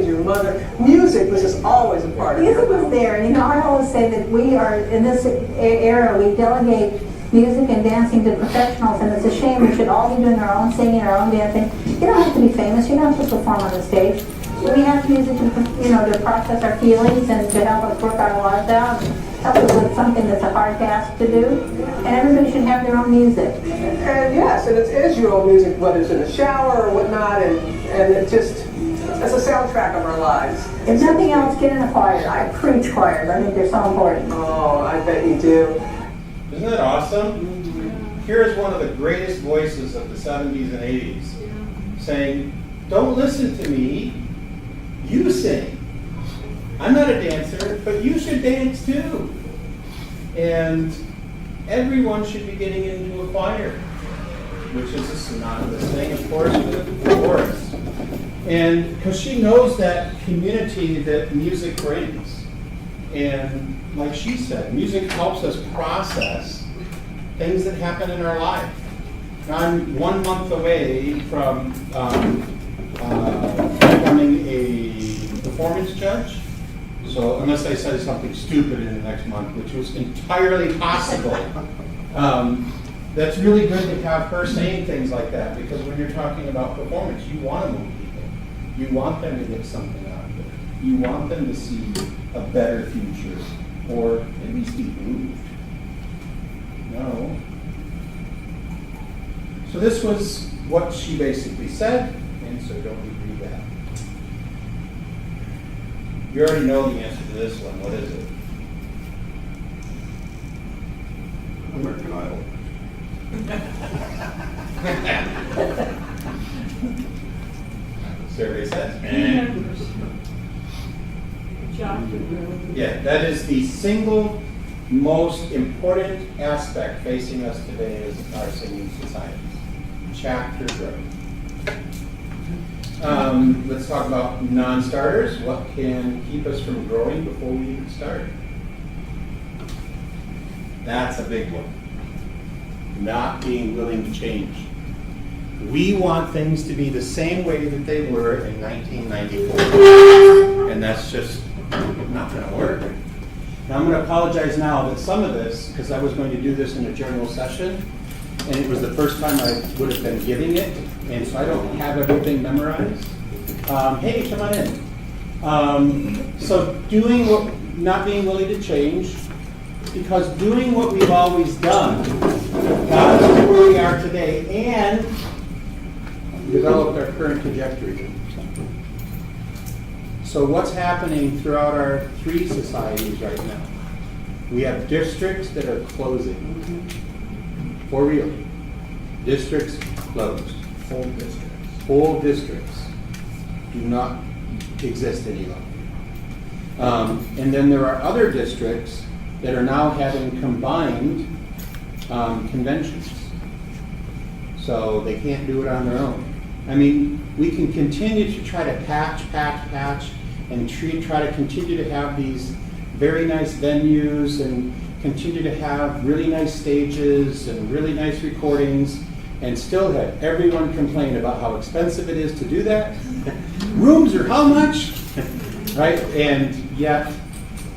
Your mother, music was just always a part of your Music was there. You know, I always say that we are, in this era, we delegate music and dancing to professionals, and it's a shame. We should all be doing our own singing, our own dancing. You don't have to be famous. You don't have to perform on the stage. We have music, to process our feelings and to help us work our lives out. Help us with something that's a hard task to do. And everybody should have their own music. And yes, and it is your own music, whether it's in the shower or whatnot, and it just, it's a soundtrack of our lives. If nothing else, get in a choir. I preach choirs. I think they're so important. Oh, I bet you do. Isn't that awesome? Here's one of the greatest voices of the 70s and 80s saying, don't listen to me, you sing. I'm not a dancer, but you should dance too. And everyone should be getting into a choir, which is a synonymous thing, of course, with chorus. And because she knows that community that music brings. And like she said, music helps us process things that happen in our life. Now, I'm 1 month away from becoming a performance judge. So unless I say something stupid in the next month, which was entirely possible, that's really good to have her saying things like that, because when you're talking about performance, you want to move people. You want them to get something out of it. You want them to see a better future, or at least be moved. No. So this was what she basically said, and so don't read that. You already know the answer to this one. What is it? American Idol. Survey says. Yeah, that is the single most important aspect facing us today as our singing society. Chapter growth. Let's talk about non-starters. What can keep us from growing before we even start? That's a big one. Not being willing to change. We want things to be the same way that they were in 1994. And that's just not going to work. Now I'm going to apologize now that some of this, because I was going to do this in a general session, and it was the first time I would have been giving it, and so I don't have everything memorized. Hey, come on in. So not being willing to change, because doing what we've always done got us to where we are today and developed our current trajectory. So what's happening throughout our 3 societies right now? We have districts that are closing. For real. Districts closed. Whole districts do not exist any longer. And then there are other districts that are now having combined conventions. So they can't do it on their own. I mean, we can continue to try to patch, and try to continue to have these very nice venues and continue to have really nice stages and really nice recordings and still have everyone complain about how expensive it is to do that. Rooms are how much? Right? And yet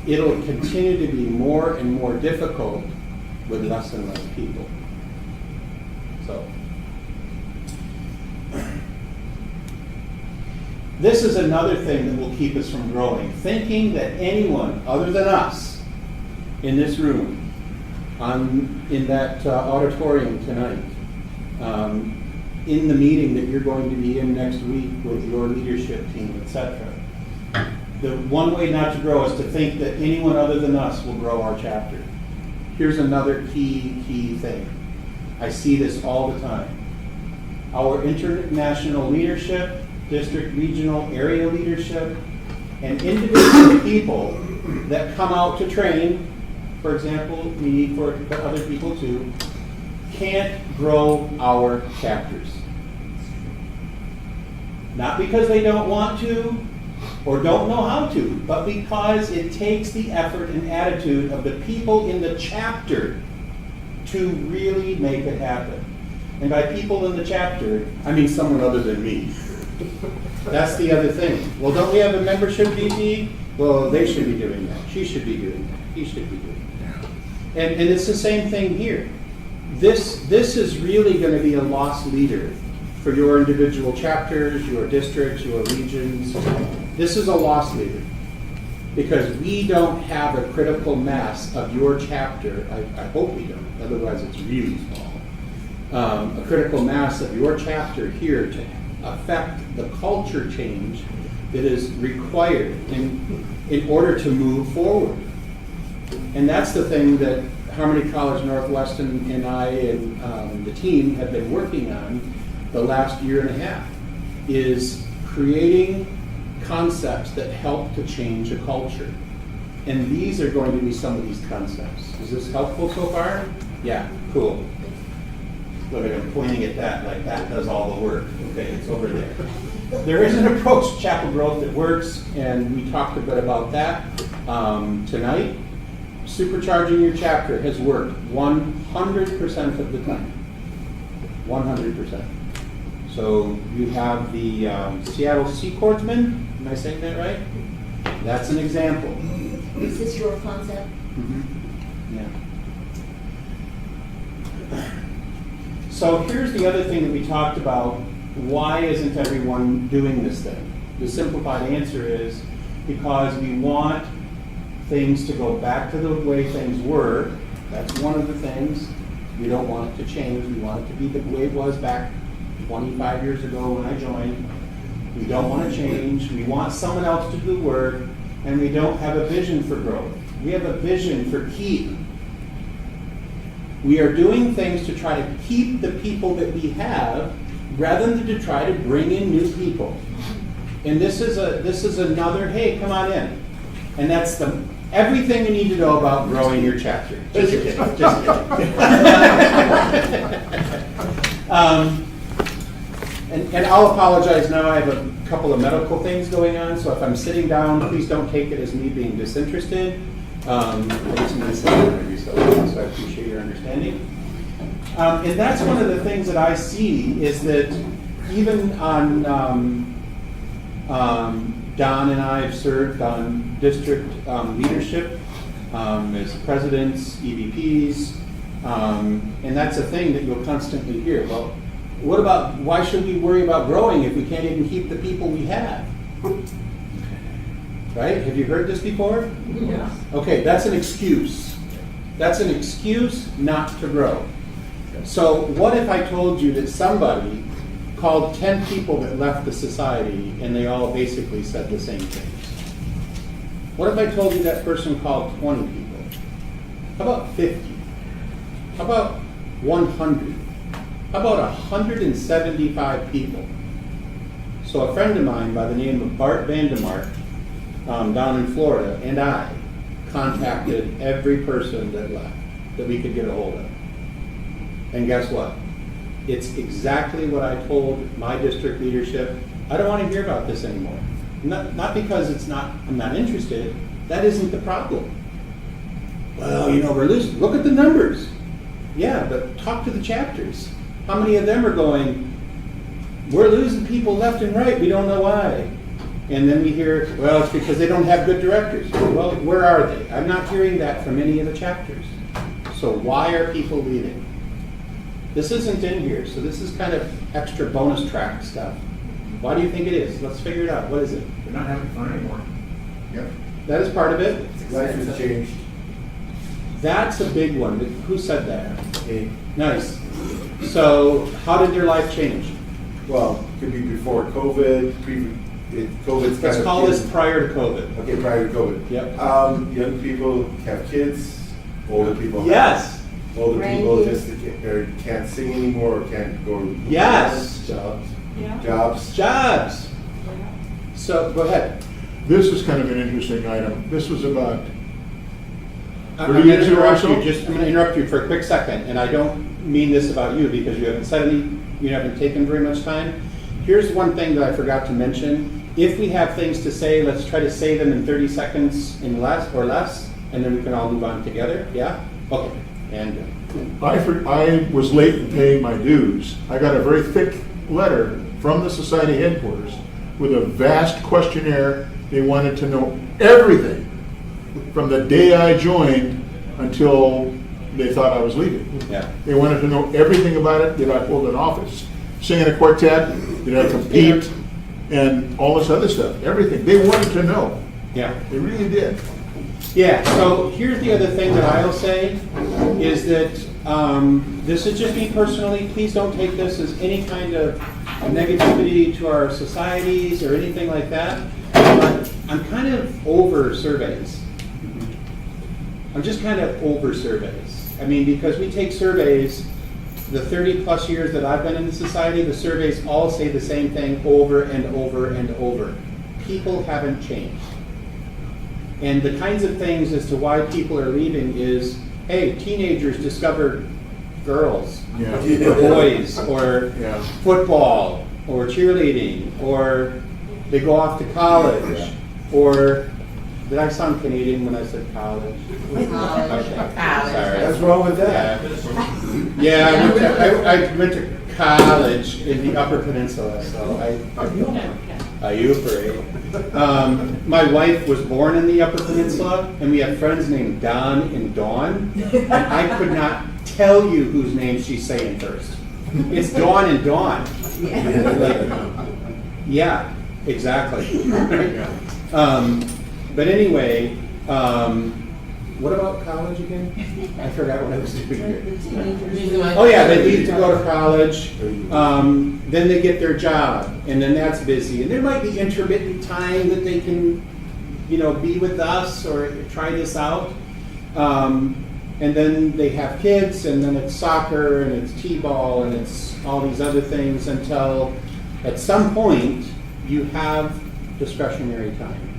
it'll continue to be more and more difficult with less and less people. So this is another thing that will keep us from growing. Thinking that anyone other than us in this room, in that auditorium tonight, in the meeting that you're going to be in next week with your leadership team, etc. The one way not to grow is to think that anyone other than us will grow our chapter. Here's another key thing. I see this all the time. Our international leadership, district, regional, area leadership, and individual people that come out to train, for example, me, for other people too, can't grow our chapters. Not because they don't want to, or don't know how to, but because it takes the effort and attitude of the people in the chapter to really make it happen. And by people in the chapter, I mean someone other than me. That's the other thing. Well, don't we have a membership VP? Well, they should be doing that. She should be doing that. He should be doing that. And it's the same thing here. This is really going to be a lost leader for your individual chapters, your districts, your regions. This is a lost leader because we don't have a critical mass of your chapter. I hope we don't, otherwise it's really small. A critical mass of your chapter here to affect the culture change that is required in order to move forward. And that's the thing that Harmony College Northwest and I and the team have been working on the last year and a half, is creating concepts that help to change a culture. And these are going to be some of these concepts. Is this helpful so far? Yeah, cool. Look, I'm pointing at that like that does all the work. Okay, it's over there. There is an approach to chapel growth that works, and we talked a bit about that tonight. Supercharging your chapter has worked 100% of the time. 100%. So you have the Seattle Seacordsmen. Am I saying that right? That's an example. Is this your concept? Mm-hmm. Yeah. So here's the other thing that we talked about. Why isn't everyone doing this thing? The simplified answer is because we want things to go back to the way things were. That's one of the things. We don't want it to change. We want it to be the way it was back 25 years ago when I joined. We don't want to change. We want someone else to do the work, and we don't have a vision for growth. We have a vision for keep. We are doing things to try to keep the people that we have rather than to try to bring in new people. And this is another, hey, come on in. And that's everything you need to know about growing your chapter. Just kidding. Just kidding. And I'll apologize now. I have a couple of medical things going on, so if I'm sitting down, please don't take it as me being disinterested. I just need to say every so I appreciate your understanding. And that's one of the things that I see is that even on Don and I have served on district leadership as presidents, EVPs, and that's a thing that you'll constantly hear. Well, what about, why should we worry about growing if we can't even keep the people we have? Right? Have you heard this before? Yeah. Okay, that's an excuse. That's an excuse not to grow. So what if I told you that somebody called 10 people that left the society and they all basically said the same things? What if I told you that person called 20 people? How about 50? How about 100? How about 175 people? So a friend of mine by the name of Bart Vandemark down in Florida and I contacted every person that left that we could get a hold of. And guess what? It's exactly what I told my district leadership. I don't want to hear about this anymore. Not because I'm not interested. That isn't the problem. Well, we're losing. Look at the numbers. Yeah, but talk to the chapters. How many of them are going, we're losing people left and right, we don't know why. And then we hear, well, it's because they don't have good directors. Well, where are they? I'm not hearing that from any of the chapters. So why are people leaving? This isn't in here, so this is kind of extra bonus track stuff. Why do you think it is? Let's figure it out. What is it? They're not having fun anymore. Yep. That is part of it. Life has changed. That's a big one. Who said that? Okay. Nice. So how did their life change? Well, it could be before COVID, COVID's Let's call this prior to COVID. Okay, prior to COVID. Yep. Young people have kids, older people Yes. older people Grandkids. just can't sing anymore, or can't go to Yes. jobs. Yeah. Jobs. Jobs. So go ahead. This is kind of an interesting item. This was about, I'm 30 going years to ago or interrupt so? you. I'm going to interrupt you for a quick second, and I don't mean this about you because you haven't said any. You haven't taken very much time. Here's one thing that I forgot to mention. if we have things to say, let's try to say them in 30 seconds in less, and then we can all move on together, yeah? Okay, and I was late in paying my dues. I got a very thick letter from the society headquarters with a vast questionnaire. They wanted to know everything from the day I joined until they thought I was leaving. yeah. They wanted to know everything about it. Did I hold an office? Sing in a quartet? Did I compete? And all this other stuff. Everything. They wanted to know. Yeah. They really did. Yeah, so here's the other thing that I'll say, is that this is just me personally. Please don't take this as any kind of negativity to our societies or anything like that. But I'm kind of over surveys. I'm just kind of over surveys. I mean, because we take surveys, the 30 plus years that I've been in the society, the surveys all say the same thing over and over and over. People haven't changed. And the kinds of things as to why people are leaving is, hey, teenagers discover girls, Yeah. or boys, or Yeah. football, or cheerleading, or they go off to college, or did I sound Canadian when I said college? Okay, sorry. What's wrong with that? Yeah, I went to college in the Upper Peninsula, so I operate. My wife was born in the Upper Peninsula, and we have friends named Don and Dawn, and I could not tell you whose name she's saying first. It's Dawn and Dawn. Like, yeah, exactly. But anyway, what about college again? I forgot what I was doing here. Oh yeah, they leave to go to college, then they get their job, and then that's busy. And there might be intermittent time that they can, be with us or try this out. And then they have kids, and then it's soccer, and it's t-ball, and it's all these other things until at some point you have discretionary time.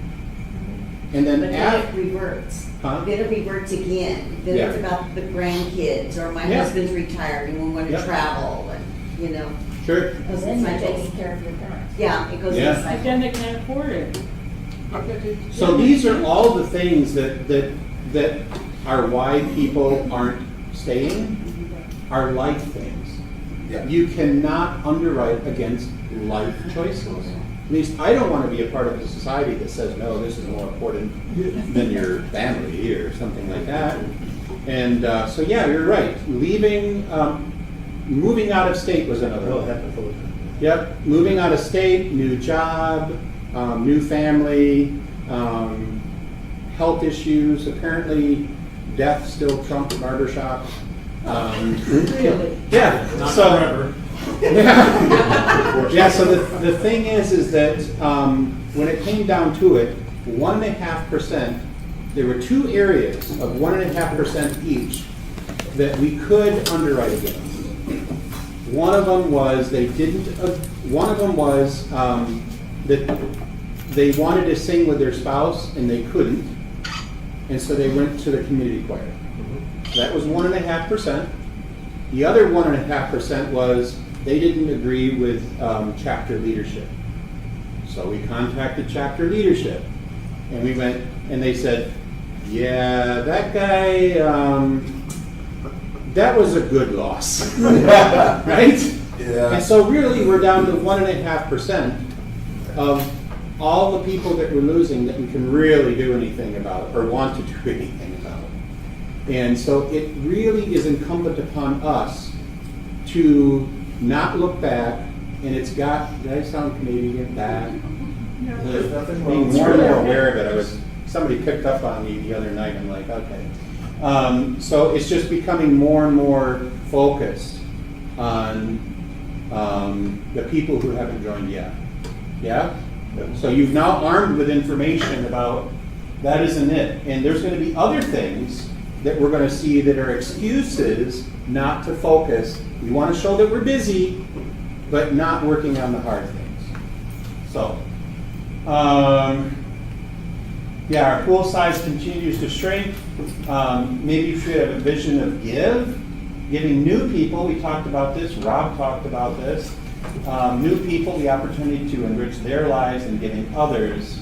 And then But then it reverts. Huh? Then it reverts again. Then Yeah. it's about the grandkids, or my Yeah. husband's retired and we want to Yep. travel, and, Sure. Because Then it's you're my taking taste. care of your parents. Yeah, it goes Yeah. inside. But then they can't afford it. So these are all the things that are why people aren't staying, are life things. Yeah. You cannot underwrite against life choices. At least I don't want to be a part of a society that says, no, this is more important than your family or something like that. And so yeah, you're right. Leaving, moving out of state was another one. Yep, moving out of state, new job, new family, health issues. Apparently, death still trumps barbershop. Really? Yeah. Not So, forever. yeah. Yeah. So the thing is that when it came down to it, 1.5%. There were two areas of 1.5% each that we could underwrite against. One of them was they didn't. One of them was that they wanted to sing with their spouse and they couldn't, and so they went to the community choir. That was 1.5%. The other 1.5% was they didn't agree with chapter leadership. So we contacted chapter leadership, and we went, and they said, "Yeah, that guy." That was a good loss, right? Yeah. And so really, we're down to 1.5% of all the people that we're losing that we can really do anything about or want to do anything about. And so it really is incumbent upon us to not look back, and it's got, did I sound Canadian? Back. Being more and more aware of it, somebody picked up on me the other night, I'm like, okay. So it's just becoming more and more focused on the people who haven't joined yet. Yeah? So you've now armed with information about that isn't it. And there's going to be other things that we're going to see that are excuses not to focus. We want to show that we're busy, but not working on the hard things. So, yeah, our pool size continues to shrink. Maybe you should have a vision of giving new people. We talked about this. Rob talked about this. new people the opportunity to enrich their lives and giving to others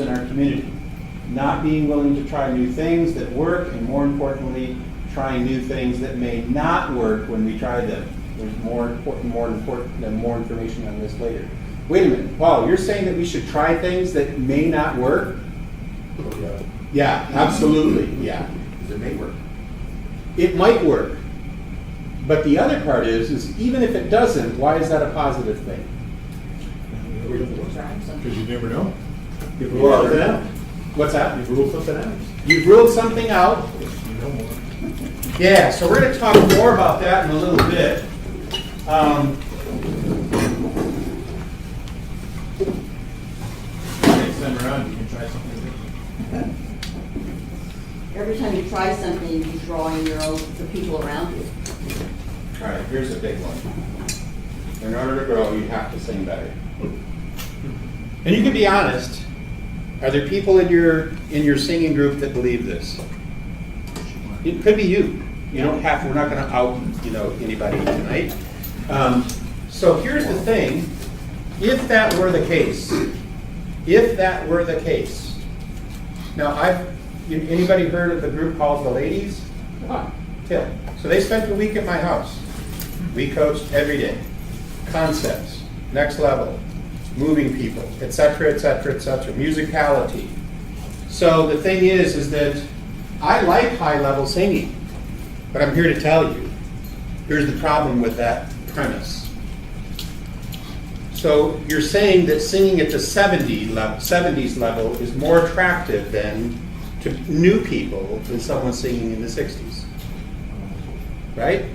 in our community. Not being willing to try new things that work, and more importantly, trying new things that may not work when we try them. There's more information on this later. Wait a minute, Paul, you're saying that we should try things that may not work? Yeah, absolutely, yeah. It may work. It might work. But the other part is even if it doesn't, why is that a positive thing? Because you never know. You've ruled something out. What's that? You've ruled something out. You've ruled something out. You know more. Yeah, so we're going to talk more about that in a little bit. Next time around, you can try something different. Every time you try something, you draw in the people around you. All right, here's a big one. In order to grow, you have to sing better. And you can be honest. Are there people in your singing group that believe this? It could be you. You don't have. We're not going to out anybody tonight. So here's the thing. If that were the case, now anybody heard of the group called the Ladies? Yeah. So they spent a week at my house. We coached every day. Concepts, next level, moving people, etc., etc., etc., musicality. So the thing is that I like high-level singing, but I'm here to tell you, here's the problem with that premise. So you're saying that singing at the 70s level is more attractive than to new people than someone singing in the 60s, right?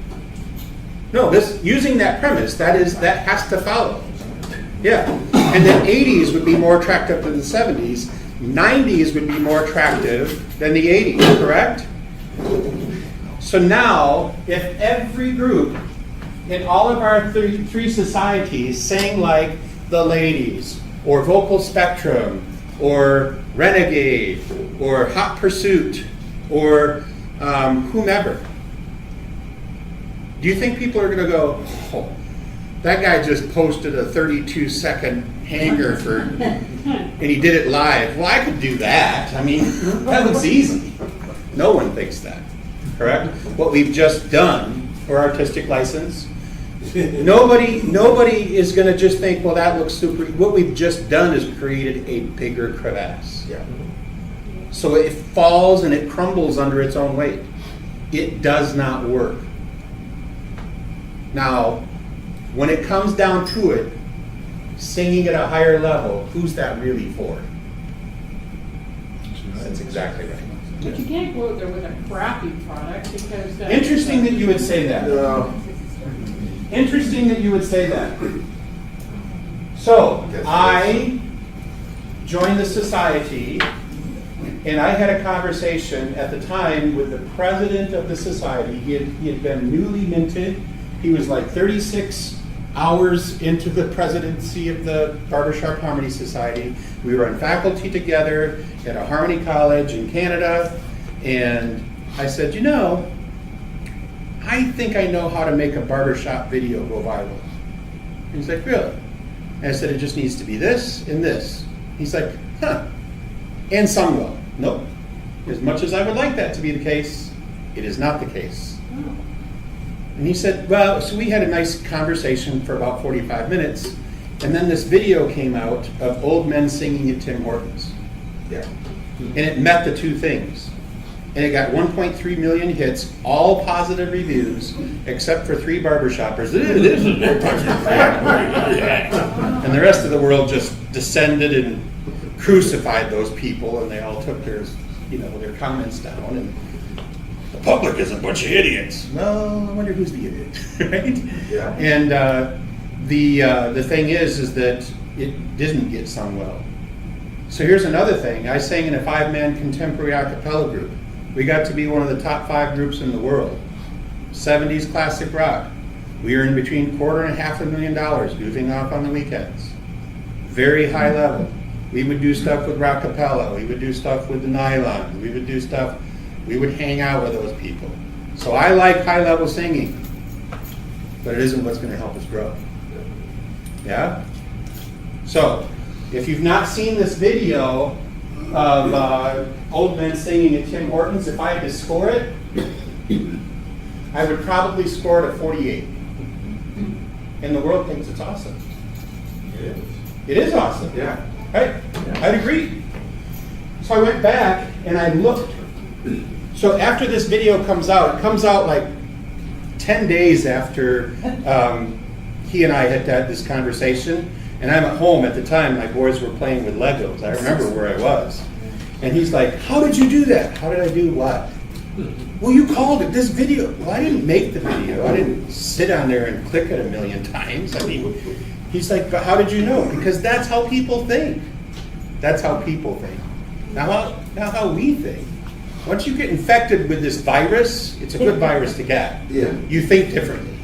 No, using that premise, that has to follow. Yeah, and then 80s would be more attractive than the 70s. 90s would be more attractive than the 80s, correct? So now, if every group in all of our three societies sang like the Ladies, or Vocal Spectrum, or Renegade, or Hot Pursuit, or whomever, do you think people are going to go, oh, that guy just posted a 32-second hanger and he did it live. Well, I could do that. I mean, that looks easy. No one thinks that, correct? What we've just done for artistic license, nobody is going to just think, well, that looks super. What we've just done is created a bigger crevasse. Yeah. So it falls and it crumbles under its own weight. It does not work. Now, when it comes down to it, singing at a higher level, who's that really for? That's exactly right. But you can't go out there with a crappy product because... Interesting that you would say that. Interesting that you would say that. So, I joined the society, and I had a conversation at the time with the president of the society. He had been newly minted. He was like 36 hours into the presidency of the Barbershop Harmony Society. We were on faculty together at a Harmony College in Canada, and I said, I think I know how to make a barbershop video go viral. And he's like, really? And I said, it just needs to be this and this. He's like, huh. And sung well. Nope. As much as I would like that to be the case, it is not the case. And he said, well, so we had a nice conversation for about 45 minutes, and then this video came out of old men singing at Tim Hortons. Yeah. And it met the two things. And it got 1.3 million hits, all positive reviews, except for 3 barbershoppers. This is and the rest of the world just descended and crucified those people, and they all took their comments down. And the public is a bunch of idiots. Well, I wonder who's the idiot, right? Yeah. And the thing is that it didn't get sung well. So here's another thing. I sang in a 5-man contemporary a cappella group. We got to be one of the top 5 groups in the world. 70s classic rock. We earned between $250,000 and $500,000 goofing off on the weekends. Very high level. We would do stuff with rock cappella. We would do stuff with the nylon. We would hang out with those people. So I like high level singing. but it isn't what's going to help us grow. Yeah? So, if you've not seen this video of old men singing at Tim Hortons, if I had to score it, I would probably score it a 48. And the world thinks it's awesome. It is. It is awesome. Yeah. Right? I'd agree. So I went back and I looked. So after this video comes out, it comes out like 10 days after he and I had had this conversation. And I'm at home at the time, my boys were playing with Legos. I remember where I was. And he's like, how did you do that? How did I do what? Well, you called it this video. Well, I didn't make the video. I didn't sit on there and click it a million times. I mean, he's like, but how did you know? Because that's how people think. That's how people think. Now how we think. Once you get infected with this virus, it's a good virus to get. Yeah. You think differently.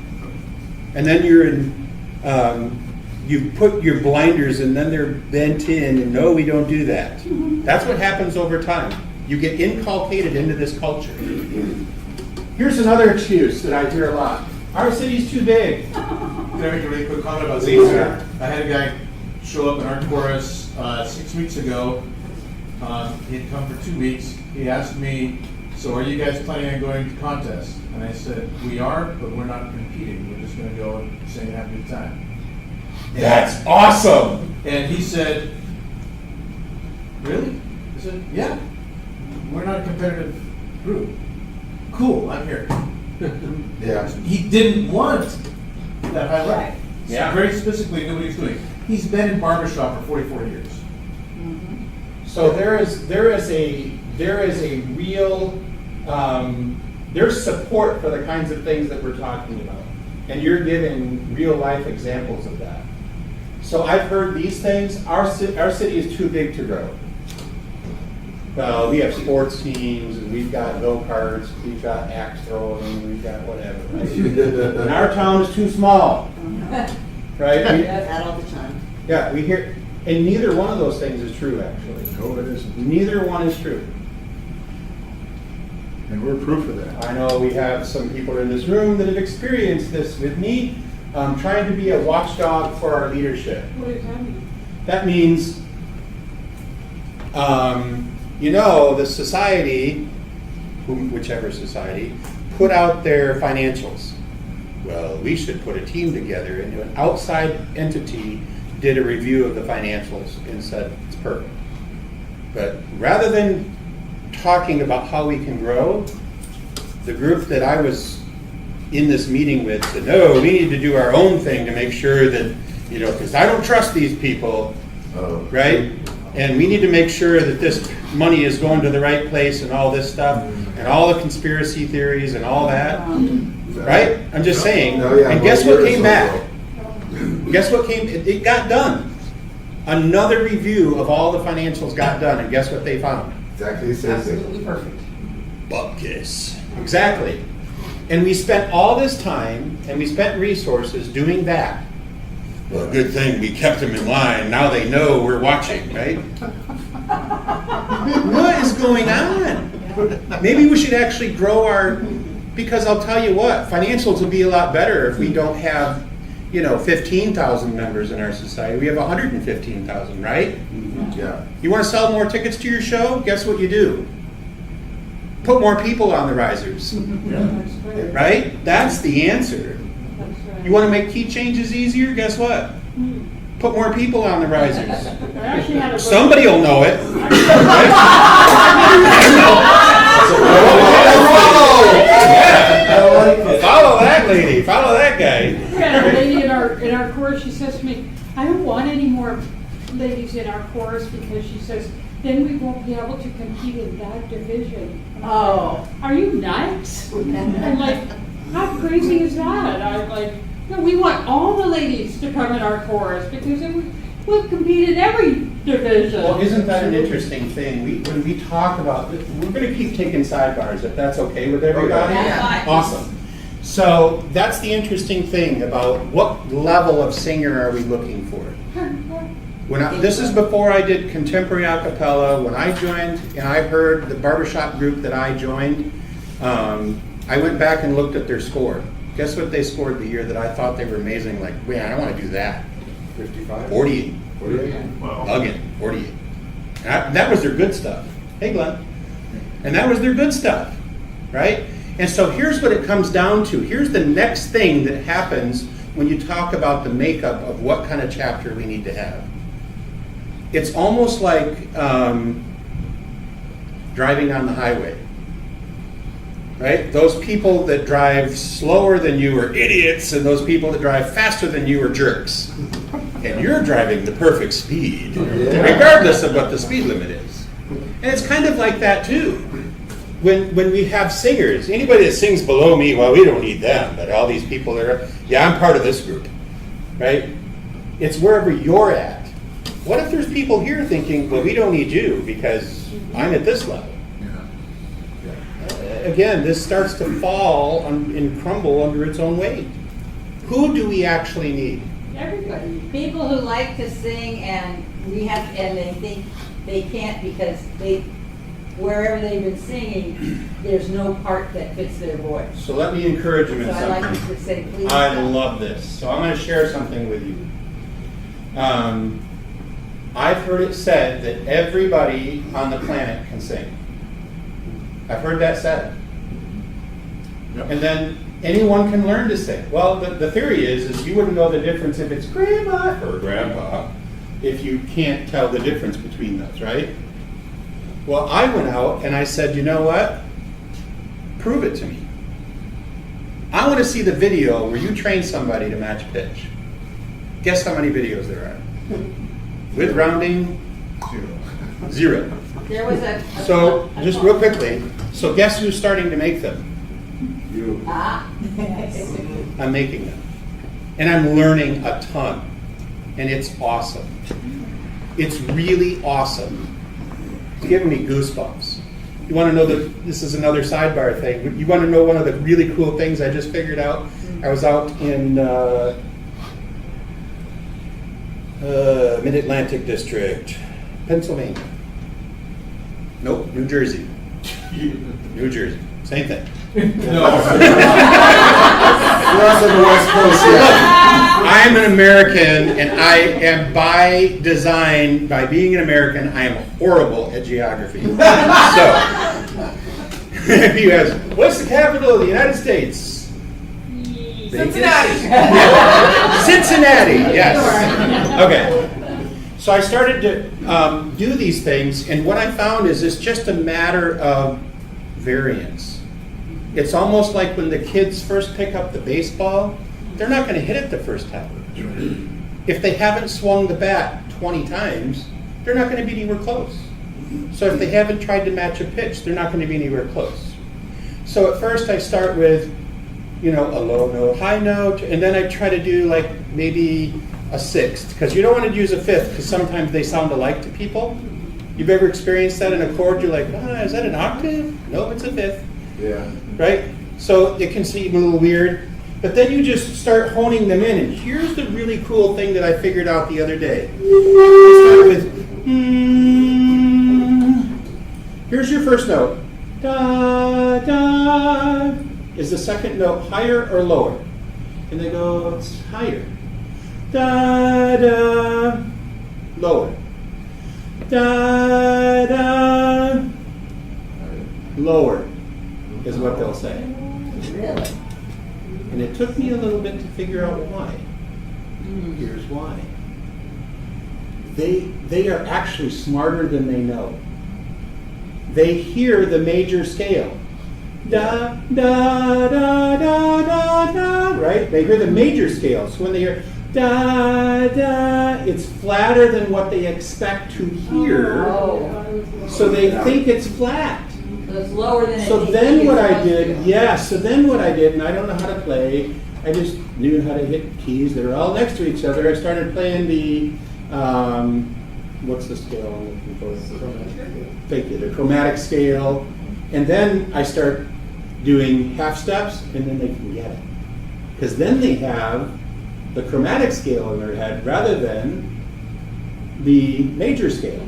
And then you're in, you put your blinders and then they're bent in and no, we don't do that. That's what happens over time. You get inculcated into this culture. Here's another excuse that I hear a lot. Our city's too big. Can I make a really quick comment about Please, Caesar? sir. I had a guy show up in our chorus 6 weeks ago. He had come for 2 weeks. He asked me, so are you guys planning on going to contests? And I said, we are, but we're not competing. We're just going to go and sing and have a good time. That's awesome. And he said, really? I said, yeah. We're not a competitive group. Cool, I'm here. Yeah. He didn't want that high level. Right. Yeah. Very specifically, nobody was doing. He's been in barbershop for 44 years. So there is a real there's support for the kinds of things that we're talking about, and you're giving real life examples of that. So I've heard these things. Our city is too big to grow. We have sports teams, and we've got go-karts, we've got axe throwing, we've got whatever. Right? And our town is too small, right? That all the time. Yeah, we hear, and neither one of those things is true, actually. No, it isn't. Neither one is true. And we're proof of that. I know we have some people in this room that have experienced this with me, trying to be a watchdog for our leadership. What does that mean? That means, the society, whichever society, put out their financials. Well, we should put a team together, and an outside entity did a review of the financials and said it's perfect. But rather than talking about how we can grow, the group that I was in this meeting with said, no, we need to do our own thing to make sure that, because I don't trust these people, right? And we need to make sure that this money is going to the right place and all this stuff, and all the conspiracy theories and all that, right? I'm just saying. Oh, yeah. And guess what came back? Guess what came? It got done. Another review of all the financials got done, and guess what they found? Exactly the same thing. Absolutely perfect. Bupkis. Exactly. And we spent all this time and we spent resources doing that. Well, good thing we kept them in line. Now they know we're watching, right? What is going on? Maybe we should actually grow because I'll tell you what, financials will be a lot better if we don't have, 15,000 members in our society. We have 115,000, right? Yeah. You want to sell more tickets to your show? Guess what you do? Put more people on the risers, That's right. right? That's the answer. That's right. You want to make key changes easier? Guess what? Put more people on the risers. I actually had a. Somebody will know it. Follow that lady. Follow that guy. We had a lady in our chorus, she says to me, I don't want any more ladies in our chorus because she says, then we won't be able to compete in that division. And I'm like, are you nuts? I'm like, how crazy is that? I'm like, no, we want all the ladies to come in our chorus because we'll compete in every division. Well, isn't that an interesting thing? When we talk about this, we're going to keep taking sidebars if that's okay with everybody. Yeah. Awesome. So that's the interesting thing about what level of singer are we looking for? This is before I did contemporary a cappella. When I joined and I heard the barbershop group that I joined, I went back and looked at their score. Guess what they scored the year that I thought they were amazing? Like, man, I want to do that. 55? 48. 48? Wow. Again, 48. And that was their good stuff. Hey, Glenn. And that was their good stuff, right? And so here's what it comes down to. Here's the next thing that happens when you talk about the makeup of what kind of chapter we need to have. It's almost like driving on the highway, right? Those people that drive slower than you are idiots, and those people that drive faster than you are jerks. And you're driving the perfect speed, regardless of what the speed limit is. And it's kind of like that too. When we have singers, anybody that sings below me, well, we don't need them, but all these people that are, yeah, I'm part of this group, right? It's wherever you're at. What if there's people here thinking, well, we don't need you because I'm at this level? Again, this starts to fall and crumble under its own weight. Who do we actually need? Everybody. People who like to sing and they think they can't because wherever they've been singing, there's no part that fits their voice. So let me encourage them in So I like something. you to say, please. I stop. love this. So I'm going to share something with you. I've heard it said that everybody on the planet can sing. I've heard that said. Yep. And then anyone can learn to sing. Well, the theory is you wouldn't know the difference if it's grandma or grandpa if you can't tell the difference between those, right? Well, I went out and I said, you know what? Prove it to me. I want to see the video where you train somebody to match pitch. Guess how many videos there are? With rounding, 0. There was a. So, just real quickly, so guess who's starting to make them? You. Ah. I'm making them. And I'm learning a ton. And it's awesome. It's really awesome. It's giving me goosebumps. You want to know that this is another sidebar thing. You want to know one of the really cool things I just figured out? I was out in Mid-Atlantic District, Pennsylvania. Nope, New Jersey. New Jersey. Same thing. No. For us on the West Coast, yeah. I'm an American, and I am by design, by being an American, I am horrible at geography. So, if you ask, what's the capital of the United States? Cincinnati. Cincinnati, yes. Okay. So I started to do these things, and what I found is it's just a matter of variance. It's almost like when the kids first pick up the baseball, they're not going to hit it the first time. If they haven't swung the bat 20 times, they're not going to be anywhere close. So if they haven't tried to match a pitch, they're not going to be anywhere close. So at first I start with, a low note, high note, and then I try to do like maybe a sixth, because you don't want to use a fifth, because sometimes they sound alike to people. You've ever experienced that in a chord? You're like, is that an octave? No, it's a fifth. Yeah. Right? So it can seem a little weird, but then you just start honing them in, and here's the really cool thing that I figured out the other day. I start with, here's your first note. Da, da. Is the second note higher or lower? And they go, it's higher. Da, da, lower. Da, da, lower is what they'll say. Really? And it took me a little bit to figure out why. Here's why. They are actually smarter than they know. They hear the major scale. Da, da, da, da, da, da, right? They hear the major scale. So when they hear da, da, it's flatter than what they expect to hear. Oh. So they think it's flat. So it's lower than it So needs to then be what I supposed did, to. so then what I did, and I don't know how to play, I just knew how to hit keys that are all next to each other. I started playing the, what's the scale I'm looking for? Thank you, the chromatic scale. And then I start doing half steps, and then they can get it. Because then they have the chromatic scale in their head rather than the major scale.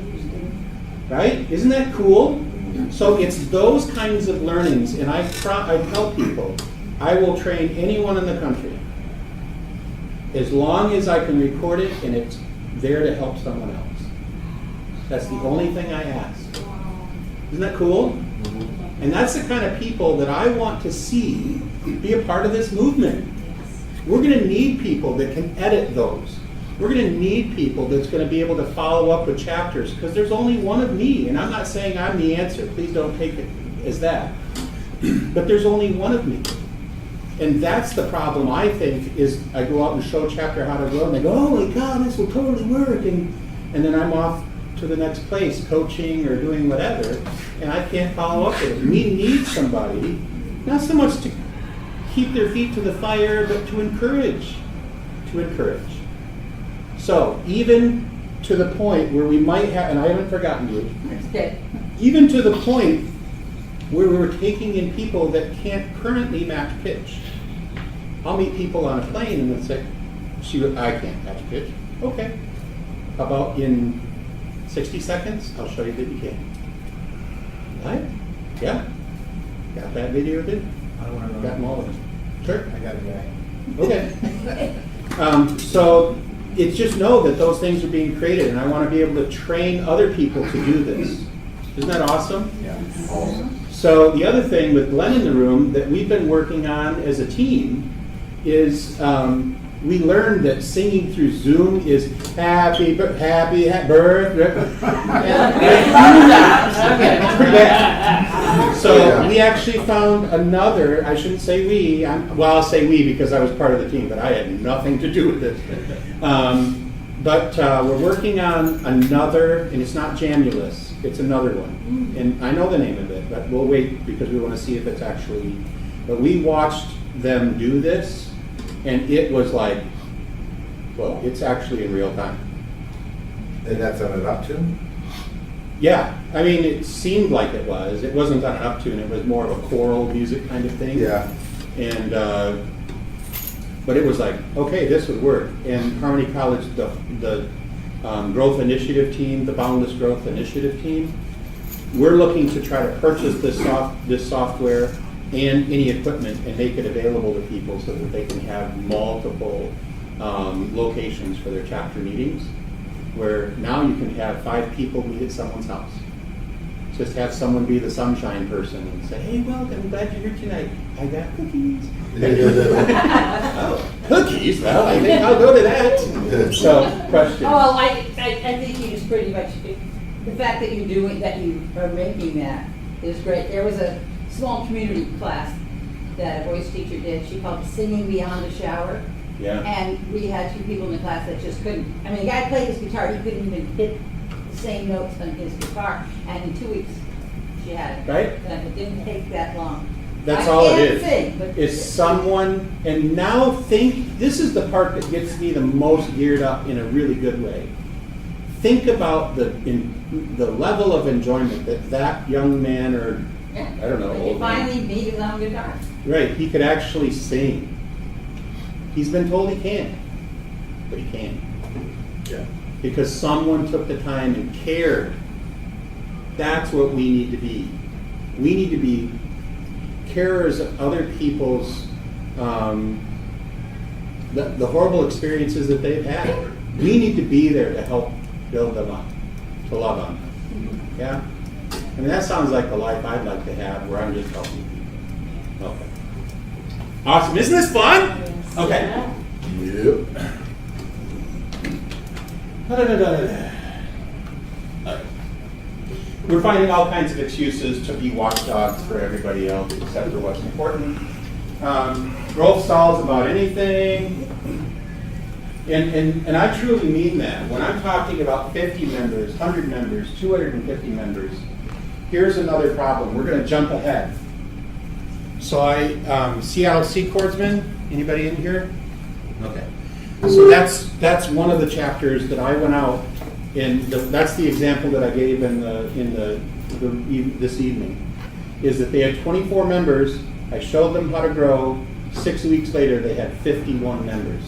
Right? Isn't that cool? So it's those kinds of learnings, and I tell people, I will train anyone in the country as long as I can record it and it's there to help someone else. That's the only thing I ask. Isn't that cool? And that's the kind of people that I want to see be a part of this movement. We're going to need people that can edit those. We're going to need people that's going to be able to follow up with chapters, because there's only one of me, and I'm not saying I'm the answer. Please don't take it as that. But there's only one of me. And that's the problem, I think, is I go out and show chapter how to grow, and they go, oh my God, this will totally work. And then I'm off to the next place, coaching or doing whatever, and I can't follow up with it. We need somebody, not so much to keep their feet to the fire, but to encourage. To encourage. So, even to the point where we might have, and I haven't forgotten you, That's good. even to the point where we're taking in people that can't currently match pitch. I'll meet people on a plane and they'll say, shoot, I can't match pitch. Okay. How about in 60 seconds? I'll show you that you can. Right? Yeah? Got that video, dude? I don't want to Got them all of them. Sure. I got a guy. Okay. So it's just know that those things are being created, and I want to be able to train other people to do this. Isn't that awesome? Yeah. So the other thing with Glenn in the room that we've been working on as a team is we learned that singing through Zoom is happy birthday. It's pretty bad. So we actually found another, I shouldn't say we, I'll say we because I was part of the team, but I had nothing to do with it. But we're working on another, and it's not Jamulus, it's another one. And I know the name of it, but we'll wait because we want to see if it's actually, but we watched them do this, and it was like, well, it's actually in real time. And that's on an uptune? Yeah, I mean, it seemed like it was. It wasn't on an uptune, it was more of a choral music kind of thing. Yeah. And, but it was like, okay, this would work. And Harmony College, the Growth Initiative team, the Boundless Growth Initiative team, we're looking to try to purchase this software and any equipment and make it available to people so that they can have multiple locations for their chapter meetings, where now you can have 5 people meet at someone's house. Just have someone be the sunshine person and say, hey, welcome, I'm glad you're here tonight. I got cookies. Oh, cookies? Well, I think I'll go to that. So, questions? Oh, I think you just pretty much, the fact that you're doing, that you are making that is great. There was a small community class that a voice teacher did. She called it Singing Beyond the Shower. Yeah. And we had 2 people in the class that just couldn't. I mean, the guy played his guitar, he couldn't even hit the same notes on his guitar. And in 2 weeks, she had it. Right. And it didn't take that long. That's all it is. I can't sing, but Is someone, and now think, this is the part that gets me the most geared up in a really good way. Think about the level of enjoyment that young man, or I don't know, When old you man. finally meet his own guitar. Right, he could actually sing. He's been told he can't, but he can. Yeah. Because someone took the time and cared. That's what we need to be. We need to be carers of other people's, the horrible experiences that they've had. We need to be there to help build them up, to love on them. Yeah? I mean, that sounds like the life I'd like to have, where I'm just helping people. Okay. Awesome. Isn't this fun? Okay. Yep. We're finding all kinds of excuses to be watchdogs for everybody else except for what's important. Growth stalls about anything. And I truly mean that. When I'm talking about 50 members, 100 members, 250 members, here's another problem. We're going to jump ahead. So Seattle Seacordsmen, anybody in here? Okay. So that's one of the chapters that I went out, and that's the example that I gave this evening, is that they had 24 members. I showed them how to grow. 6 weeks later, they had 51 members.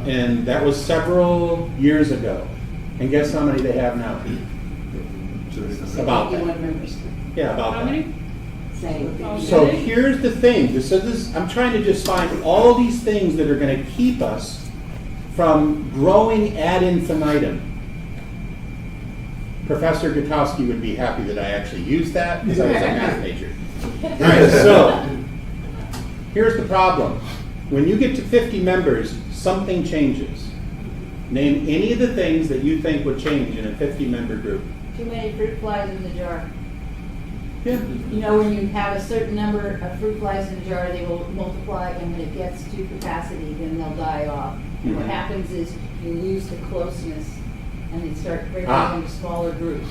And that was several years ago. And guess how many they have now? About that. 51 members. Yeah, about How that. many? Oh, So really? here's the thing. I'm trying to just find all these things that are going to keep us from growing ad infinitum. Professor Gutowski would be happy that I actually used that because I was a math major. All right, so here's the problem. When you get to 50 members, something changes. Name any of the things that you think would change in a 50-member group. Too many fruit flies in the jar. Yeah. You know, when you have a certain number of fruit flies in a jar, they will multiply, and when it gets to capacity, then they'll die off. And what Mhm. happens is you lose the closeness, and they start breaking into smaller groups.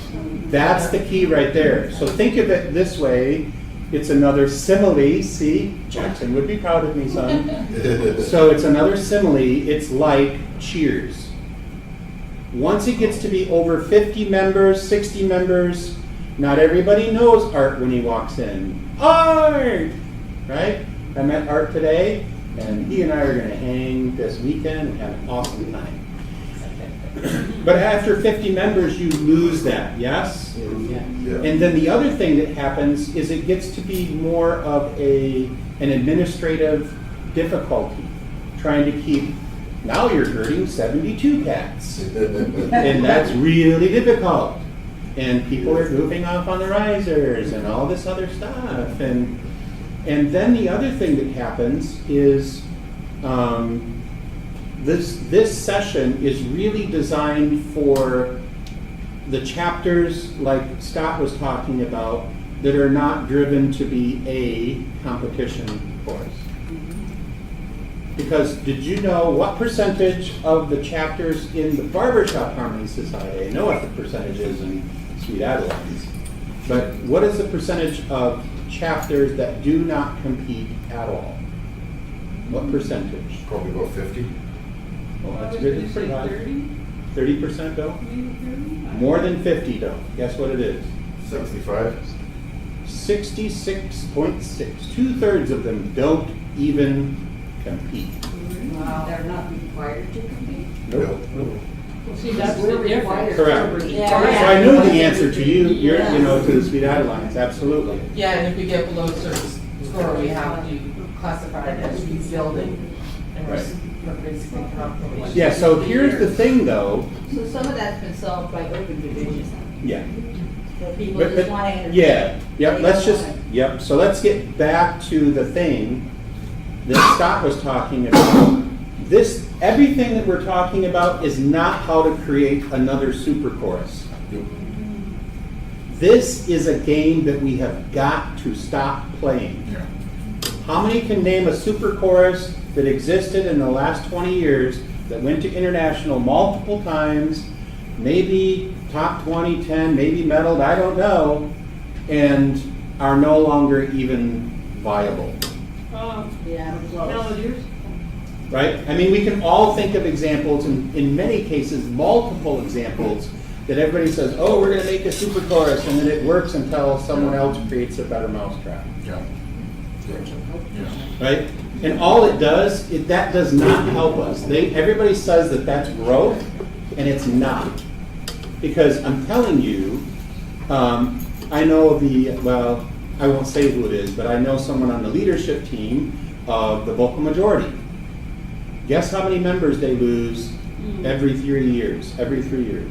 That's the key right there. So think of it this way. It's another simile. See, Jackson would be proud of me, son. So it's another simile. It's like Cheers. Once it gets to be over 50 members, 60 members, not everybody knows Art when he walks in. Art! Right? I met Art today, and he and I are going to hang this weekend and have an awesome time. But after 50 members, you lose that, yes? Yeah. And then the other thing that happens is it gets to be more of an administrative difficulty, trying to keep, now you're herding 72 cats. And that's really difficult. And people are goofing off on the risers and all this other stuff. And then the other thing that happens is this session is really designed for the chapters like Scott was talking about that are not driven to be a competition course. Because did you know what percentage of the chapters in the Barbershop Harmony Society, I know what the percentage is in Sweet Adelaide's, but what is the percentage of chapters that do not compete at all? What percentage? Probably about 50. Well, I that's was good. gonna It's pretty say high. 30, 30% don't? maybe 30? More than 50 don't. Guess what it is? 65. 66.6. 2/3 of them don't even compete. They're not required to compete. Nope. Well, see, that's the difference. Correct. Yeah. So I knew the answer to you, to the Sweet Adelines, absolutely. Yeah, and if we get below a certain score, we have to classify it as rebuilding. And we're basically compromising. Yeah, so here's the thing though, So some of that's been solved by open division. yeah. So people But- just want to. Yeah, yep, so let's get back to the thing that Scott was talking about. Everything that we're talking about is not how to create another super chorus. This is a game that we have got to stop playing. Yeah. How many can name a super chorus that existed in the last 20 years that went to international multiple times, maybe top 20, 10, maybe medaled, I don't know, and are no longer even viable, Yeah. Melodies. right? I mean, we can all think of examples, and in many cases, multiple examples, that everybody says, oh, we're going to make a super chorus, and then it works until someone else creates a better mousetrap. Yeah. Right? And all it does, that does not help us. Everybody says that that's growth, and it's not. Because I'm telling you, I know I won't say who it is, but I know someone on the leadership team of the vocal majority. Guess how many members they lose every 3 years? Every 3 years.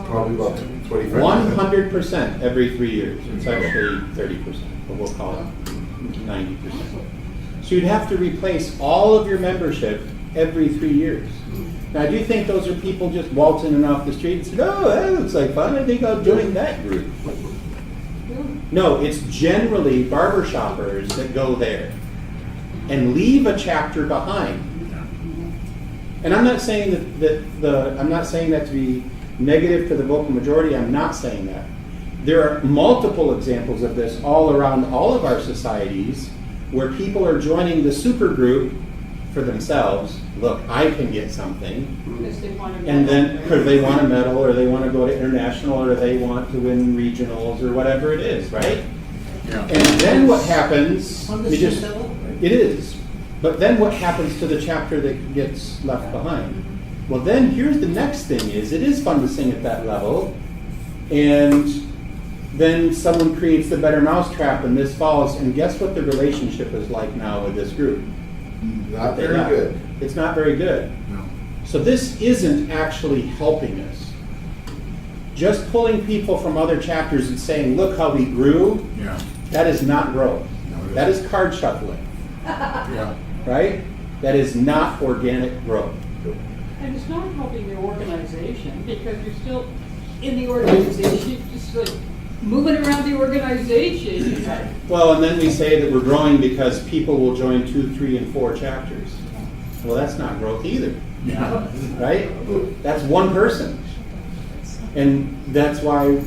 Probably about 25. 100% every 3 years. It's actually 30%, but we'll call it 90%. So you'd have to replace all of your membership every 3 years. Now, do you think those are people just waltzing in off the street and saying, oh, that looks like fun, I think I'll join that group? No, it's generally barbershoppers that go there and leave a chapter behind. And I'm not saying I'm not saying that to be negative to the vocal majority. I'm not saying that. There are multiple examples of this all around all of our societies where people are joining the super group for themselves. Look, I can get something. Because they want to. And then, because they want a medal, or they want to go to international, or they want to win regionals, or whatever it is, right? Yeah. And then what happens? It is. But then what happens to the chapter that gets left behind? Well, then here's the next thing: it is fun to sing at that level, and then someone creates the better mousetrap and this falls, and guess what the relationship is like now with this group? Not very good. It's not very good. No. So this isn't actually helping us. Just pulling people from other chapters and saying, look how we grew, Yeah. that is not growth. No, it That isn't. is card shuffling, Yeah. right? That is not organic growth. And it's not helping the organization because you're still in the organization, just like moving around the organization. Well, and then we say that we're growing because people will join 2, 3, and 4 chapters. Well, that's not growth either, Yeah. right? That's one person. And that's why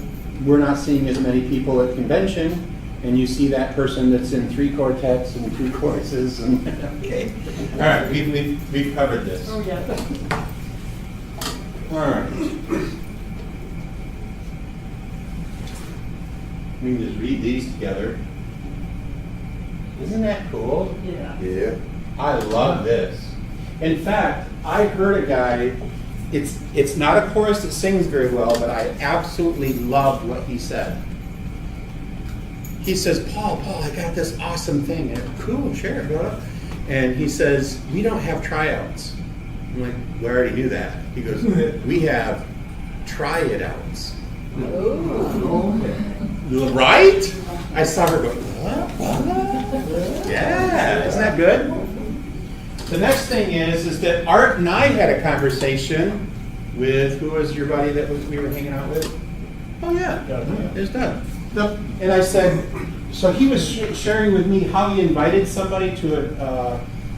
we're not seeing as many people at convention, and you see that person that's in 3 quartets and 2 choruses and, okay. All right, we've covered this. Oh, yeah. All right. We can just read these together. Isn't that cool? Yeah. Yeah. I love this. In fact, I heard a guy, it's not a chorus that sings very well, but I absolutely loved what he said. He says, Paul, I got this awesome thing. And cool, sure, bro. And he says, we don't have tryouts. I'm like, we already knew that. He goes, we have try-it-outs. Right? I saw her go, what? Yeah, isn't that good? The next thing is that Art and I had a conversation with, who was your buddy that we were hanging out with? Oh yeah, there's Doug. And I said, so he was sharing with me how he invited somebody to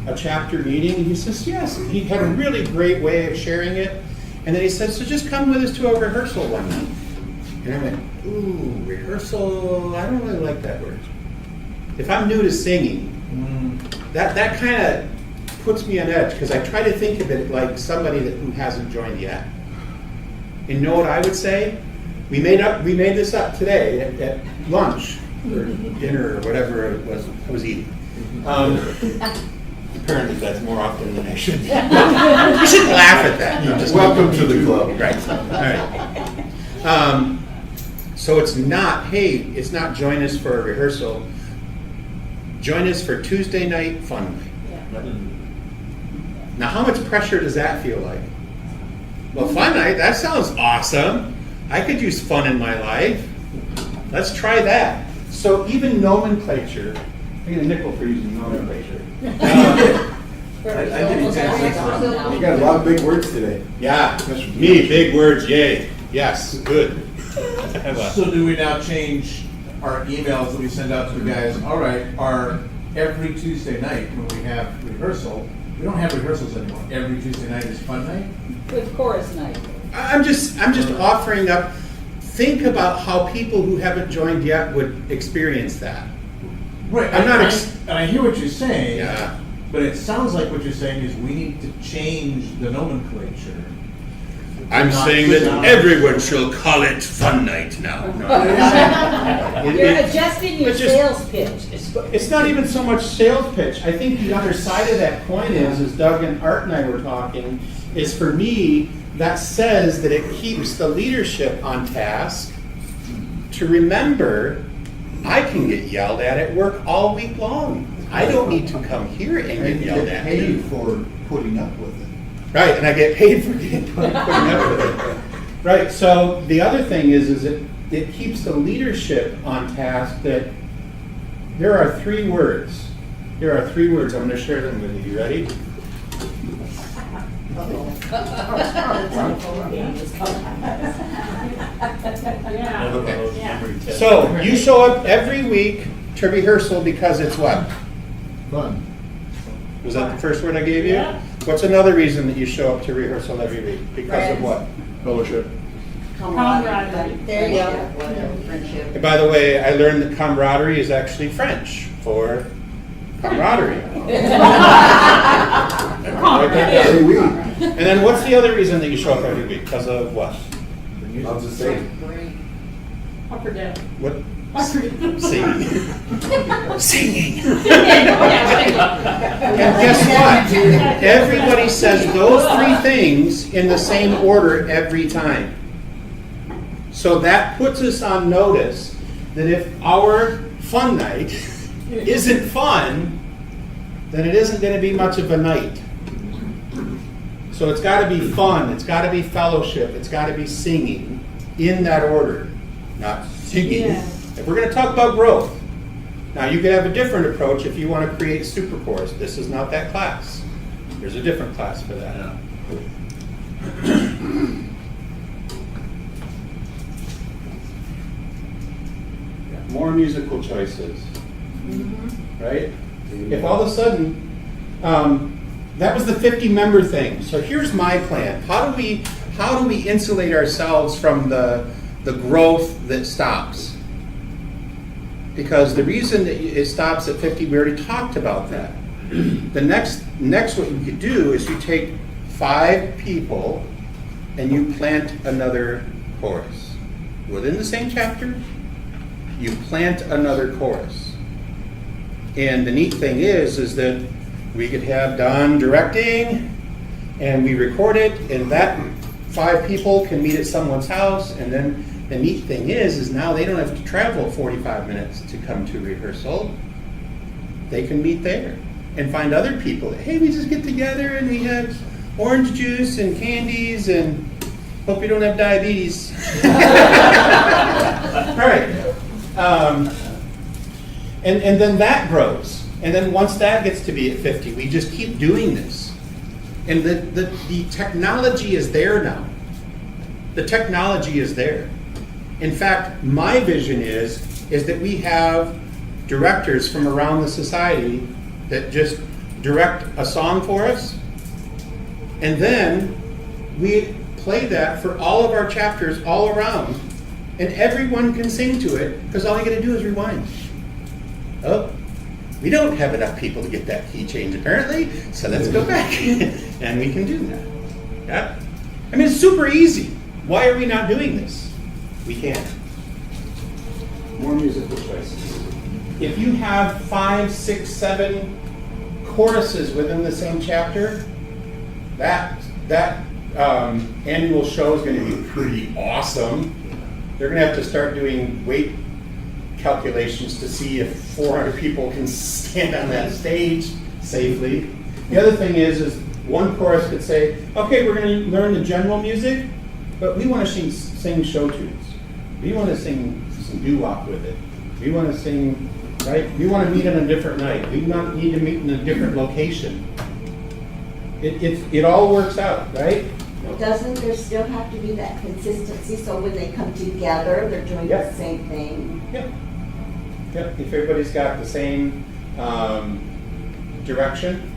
a chapter meeting, and he says, yes, he had a really great way of sharing it. And then he said, so just come with us to a rehearsal one night. And I went, ooh, rehearsal, I don't really like that word. If I'm new to singing, that kind of puts me on edge, because I try to think of it like somebody who hasn't joined yet. And you know what I would say? We made this up today at lunch or dinner or whatever it was I was eating. Apparently that's more often than I should. You should laugh at that. No, just Welcome to the club. Right. All right. So it's not, hey, it's not join us for a rehearsal. Join us for Tuesday night fun night. Now, how much pressure does that feel like? Well, fun night, that sounds awesome. I could use fun in my life. Let's try that. So even nomenclature, I get a nickel for using nomenclature. I did exactly. You got a lot of big words today. Yeah, me, big words, yay. Yes, good. So do we now change our emails that we send out to the guys? All right, our every Tuesday night when we have rehearsal, we don't have rehearsals anymore. Every Tuesday night is fun night? With chorus night. I'm just offering up, think about how people who haven't joined yet would experience that. Right, I'm not and I hear what you're saying. Yeah. But it sounds like what you're saying is we need to change the nomenclature. I'm Not saying that sound- everyone shall call it fun night now. You're adjusting your it's just- sales pitch. It's not even so much sales pitch. I think the other side of that coin is, as Doug and Art and I were talking, is for me, that says that it keeps the leadership on task to remember I can get yelled at work all week long. I don't need to come here and get yelled at. Paid for putting up with it. Right, and I get paid for putting up with it. Right, so the other thing is it keeps the leadership on task that there are 3 words. There are 3 words. I'm going to share them with you. You ready? So you show up every week to rehearsal because it's what? Fun. Was that the first word I gave you? Yeah. What's another reason that you show up to rehearsal every week? Because of what? Fellowship. Camaraderie. There you go. And by the way, I learned that camaraderie is actually French for camaraderie. Hey, we. And then what's the other reason that you show up every week? Because of what? I'll just say. Up or down? What? Up or down? Singing. Singing. And guess what? Everybody says those 3 things in the same order every time. So that puts us on notice that if our fun night isn't fun, then it isn't going to be much of a night. So it's got to be fun, it's got to be fellowship, it's got to be singing in that order, not singing. Yeah. If we're going to talk about growth, now you could have a different approach if you want to create super chorus. This is not that class. There's a different class for that. More musical choices, right? If all of a sudden, that was the 50-member thing. So here's my plan. How do we insulate ourselves from the growth that stops? Because the reason that it stops at 50, we already talked about that. The next what you could do is you take 5 people and you plant another chorus. Within the same chapter, you plant another chorus. And the neat thing is that we could have Don directing and we record it, and that 5 people can meet at someone's house, and then the neat thing is now they don't have to travel 45 minutes to come to rehearsal. They can meet there and find other people. Hey, we just get together and we have orange juice and candies and hope you don't have diabetes. Right. And then that grows. And then once that gets to be at 50, we just keep doing this. And the technology is there now. The technology is there. In fact, my vision is that we have directors from around the society that just direct a song for us, and then we play that for all of our chapters all around, and everyone can sing to it, because all you gotta do is rewind. Oh, we don't have enough people to get that key change apparently, so let's go back, and we can do that. Yeah? I mean, it's super easy. Why are we not doing this? We can. More musical choices. If you have 5, 6, 7 choruses within the same chapter, that annual show is going to be pretty awesome. They're going to have to start doing weight calculations to see if 400 people can stand on that stage safely. The other thing is one chorus could say, okay, we're going to learn the general music, but we want to sing show tunes. We want to sing some doo-wop with it. We want to sing, right? We want to meet on a different night. We need to meet in a different location. It all works out, right? Doesn't there still have to be that consistency, so when they come together, they're doing the same thing? Yep. Yep. If everybody's got the same direction,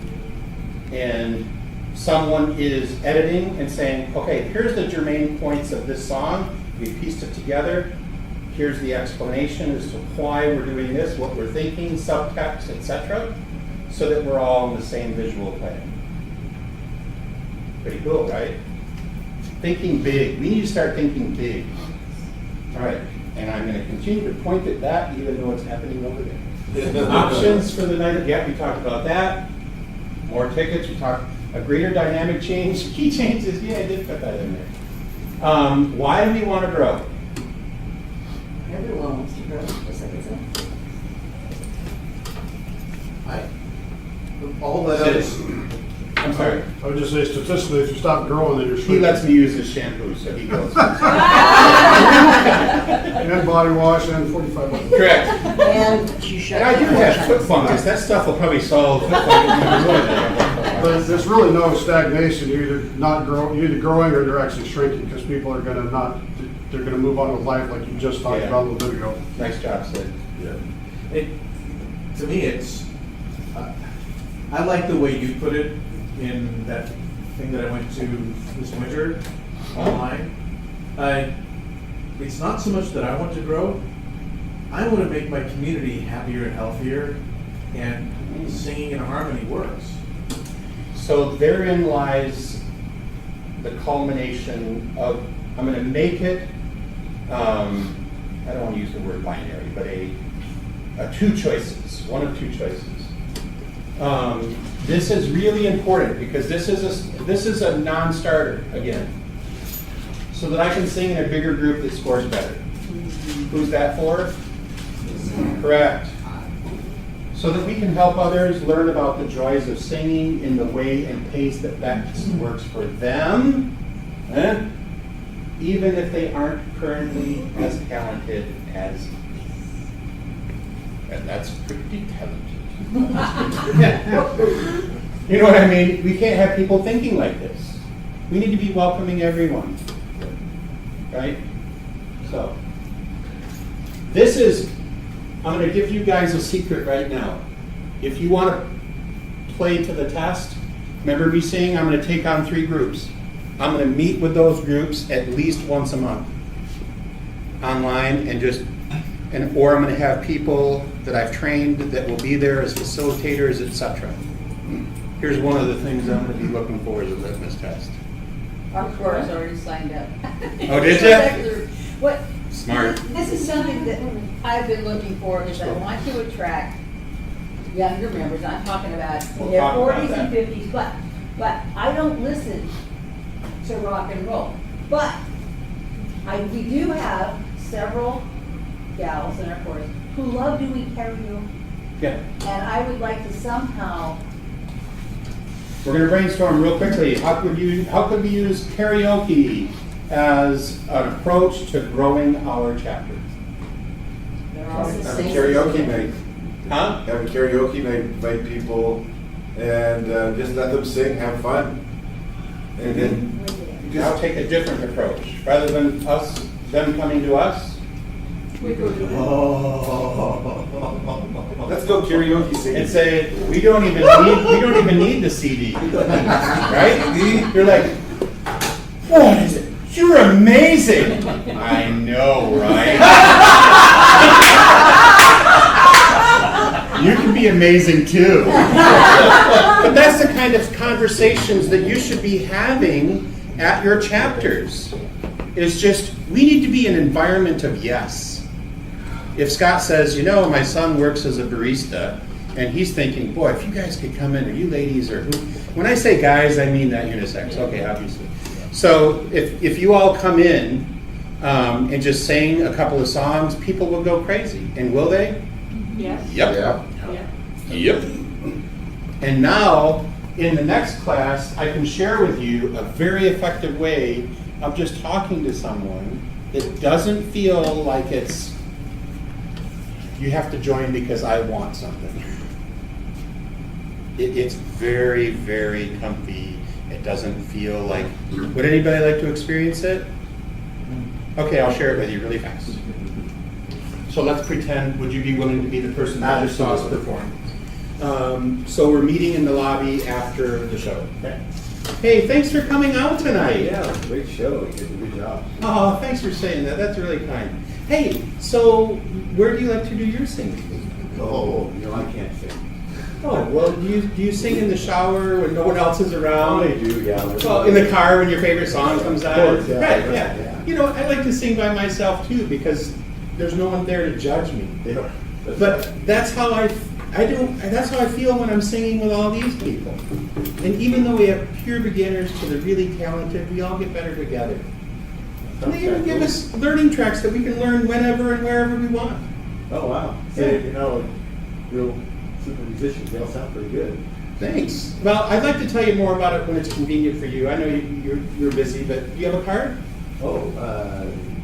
and someone is editing and saying, okay, here's the germane points of this song, we pieced it together, here's the explanation as to why we're doing this, what we're thinking, subtext, etc., so that we're all in the same visual plan. Pretty cool, right? Thinking big. We need to start thinking big. All right, and I'm going to continue to point at that even though it's happening over there. Options for the night. Yeah, we talked about that. More tickets. We talked a greater dynamic change. Key changes. Yeah, I did put that in there. Why do we want to grow? Everyone wants to grow, just like it's All that is, I'm sorry. I would just say statistically, if you stop growing, then you're He shrinking. lets me use his shampoo, so he goes. And body wash and 45 bucks. Correct. And you should. And I do have foot fungus. That stuff will probably solve foot fungus. But there's really no stagnation. You're either you're either growing or you're actually shrinking, because people are going to they're going to move on with life, like you just talked about a little bit ago. Nice job, Sid. to me, it's, I like the way you put it in that thing that I went to this winter online. It's not so much that I want to grow, I want to make my community happier and healthier, and singing in harmony works. So therein lies the culmination of, I'm going to make it, I don't want to use the word binary, but a two choices, one of two choices. This is really important because this is a non-starter again, so that I can sing in a bigger group that scores better. Who's that for? Correct. So that we can help others learn about the joys of singing in the way and pace that best works for them, even if they aren't currently as talented as me. And that's pretty talented. You know what I mean? We can't have people thinking like this. We need to be welcoming everyone. Right? So, this is, I'm going to give you guys a secret right now. If you want to play to the test, remember me saying I'm going to take on 3 groups. I'm going to meet with those groups at least once a month online or I'm going to have people that I've trained that will be there as facilitators, etc. Here's one of the things I'm going to be looking for as a litmus test. Our chorus already signed up. Oh, did you? What? Smart. This is something that I've been looking for, is I want to attract younger members. I'm talking about We'll their talk about 40s that. and 50s, but I don't listen to rock and roll. But we do have several gals in our chorus who love doing karaoke. Yeah. And I would like to somehow, We're going to brainstorm real quickly. How could we use karaoke as an approach to growing our chapter? they're all Have a sing. karaoke night. Huh? Have a karaoke night, invite people, and just let them sing, have fun. And then you I'll just take a different approach. Rather than them coming to us, let's go karaoke singing. and say, we don't even need the CD. Right? You're like, what is it? You're amazing. I know, right? You can be amazing too. But that's the kind of conversations that you should be having at your chapters. It's just, we need to be an environment of yes. If Scott says, my son works as a barista, and he's thinking, boy, if you guys could come in, or you ladies, or who, when I say guys, I mean that unisex, okay, obviously. So if you all come in and just sing a couple of songs, people will go crazy. And will they? Yes. Yep. Yeah. Yep. And now, in the next class, I can share with you a very effective way of just talking to someone that doesn't feel like it's, you have to join because I want something. It's very, very comfy. It doesn't feel like, would anybody like to experience it? Okay, I'll share it with you really fast. So let's pretend, would you be willing to be the person that just saw us perform? So we're meeting in the lobby after the show. Okay. Hey, thanks for coming out tonight. Yeah, great show. You did a good job. Oh, thanks for saying that. That's really kind. Hey, so where do you like to do your singing? Oh, I can't sing. Oh, well, do you sing in the shower when no one else is around? I do, yeah. Well, in the car when your favorite song comes on? Of course, yeah. Right, yeah. I like to sing by myself too because there's no one there to judge me. Yeah. But that's how that's how I feel when I'm singing with all these people. And even though we have pure beginners to the really talented, we all get better together. And they even give us learning tracks that we can learn whenever and wherever we want. Oh, wow. Yeah. Real super musicians, they all sound pretty good. Thanks. Well, I'd like to tell you more about it when it's convenient for you. I know you're busy, but do you have a card? Oh,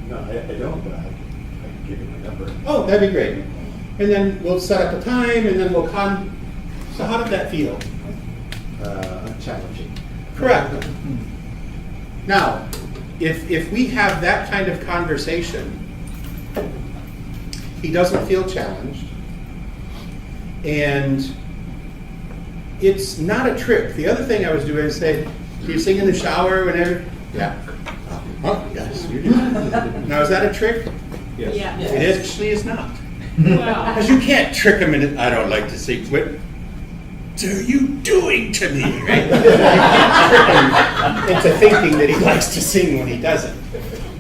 no, I don't, but I can give you my number. Oh, that'd be great. And then we'll set up a time, and then we'll So how did that feel? Challenging. Correct. Now, if we have that kind of conversation, he doesn't feel challenged, and it's not a trick. The other thing I was doing is say, do you sing in the shower whenever? Yeah. Oh, yes, you do. Now, is that a trick? Yes. Yeah. It actually is not. Well, Because you can't trick him into, I don't like to sing. What are you doing to me? Right? You can't trick him into thinking that he likes to sing when he doesn't.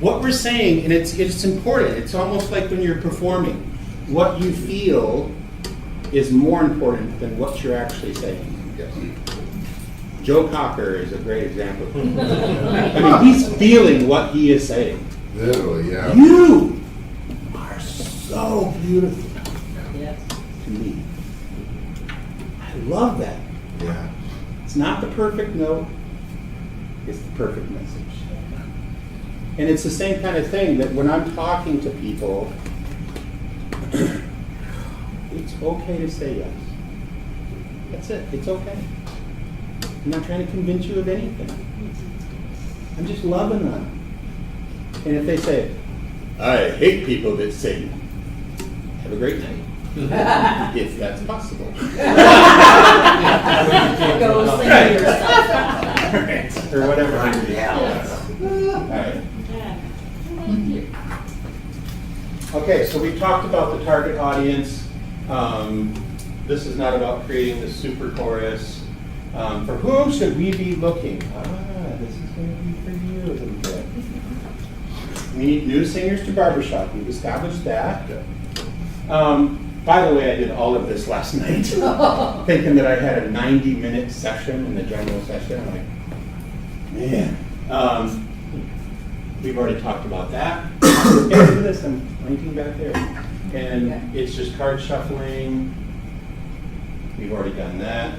What we're saying, and it's important, it's almost like when you're performing, what you feel is more important than what you're actually saying. Joe Cocker is a great example. I mean, he's feeling what he is saying. Literally, yeah. You are so beautiful. me. I love that. Yeah. It's not the perfect note, it's the perfect message. And it's the same kind of thing that when I'm talking to people, it's okay to say yes. That's it, it's okay. I'm not trying to convince you of anything. I'm just loving them. And if they say, I hate people that sing, have a great night. If that's possible. Go sing yourself. Right, or whatever. All right. Thank you. Okay, so we've talked about the target audience. This is not about creating the super chorus. For whom should we be looking? This is going to be for you a little bit. We need new singers to barbershop. We've established that. By the way, I did all of this last night, thinking that I had a 90-minute session in the general session. I'm like, man. We've already talked about that. Hey, look at this, I'm linking back there. And it's just card shuffling. We've already done that.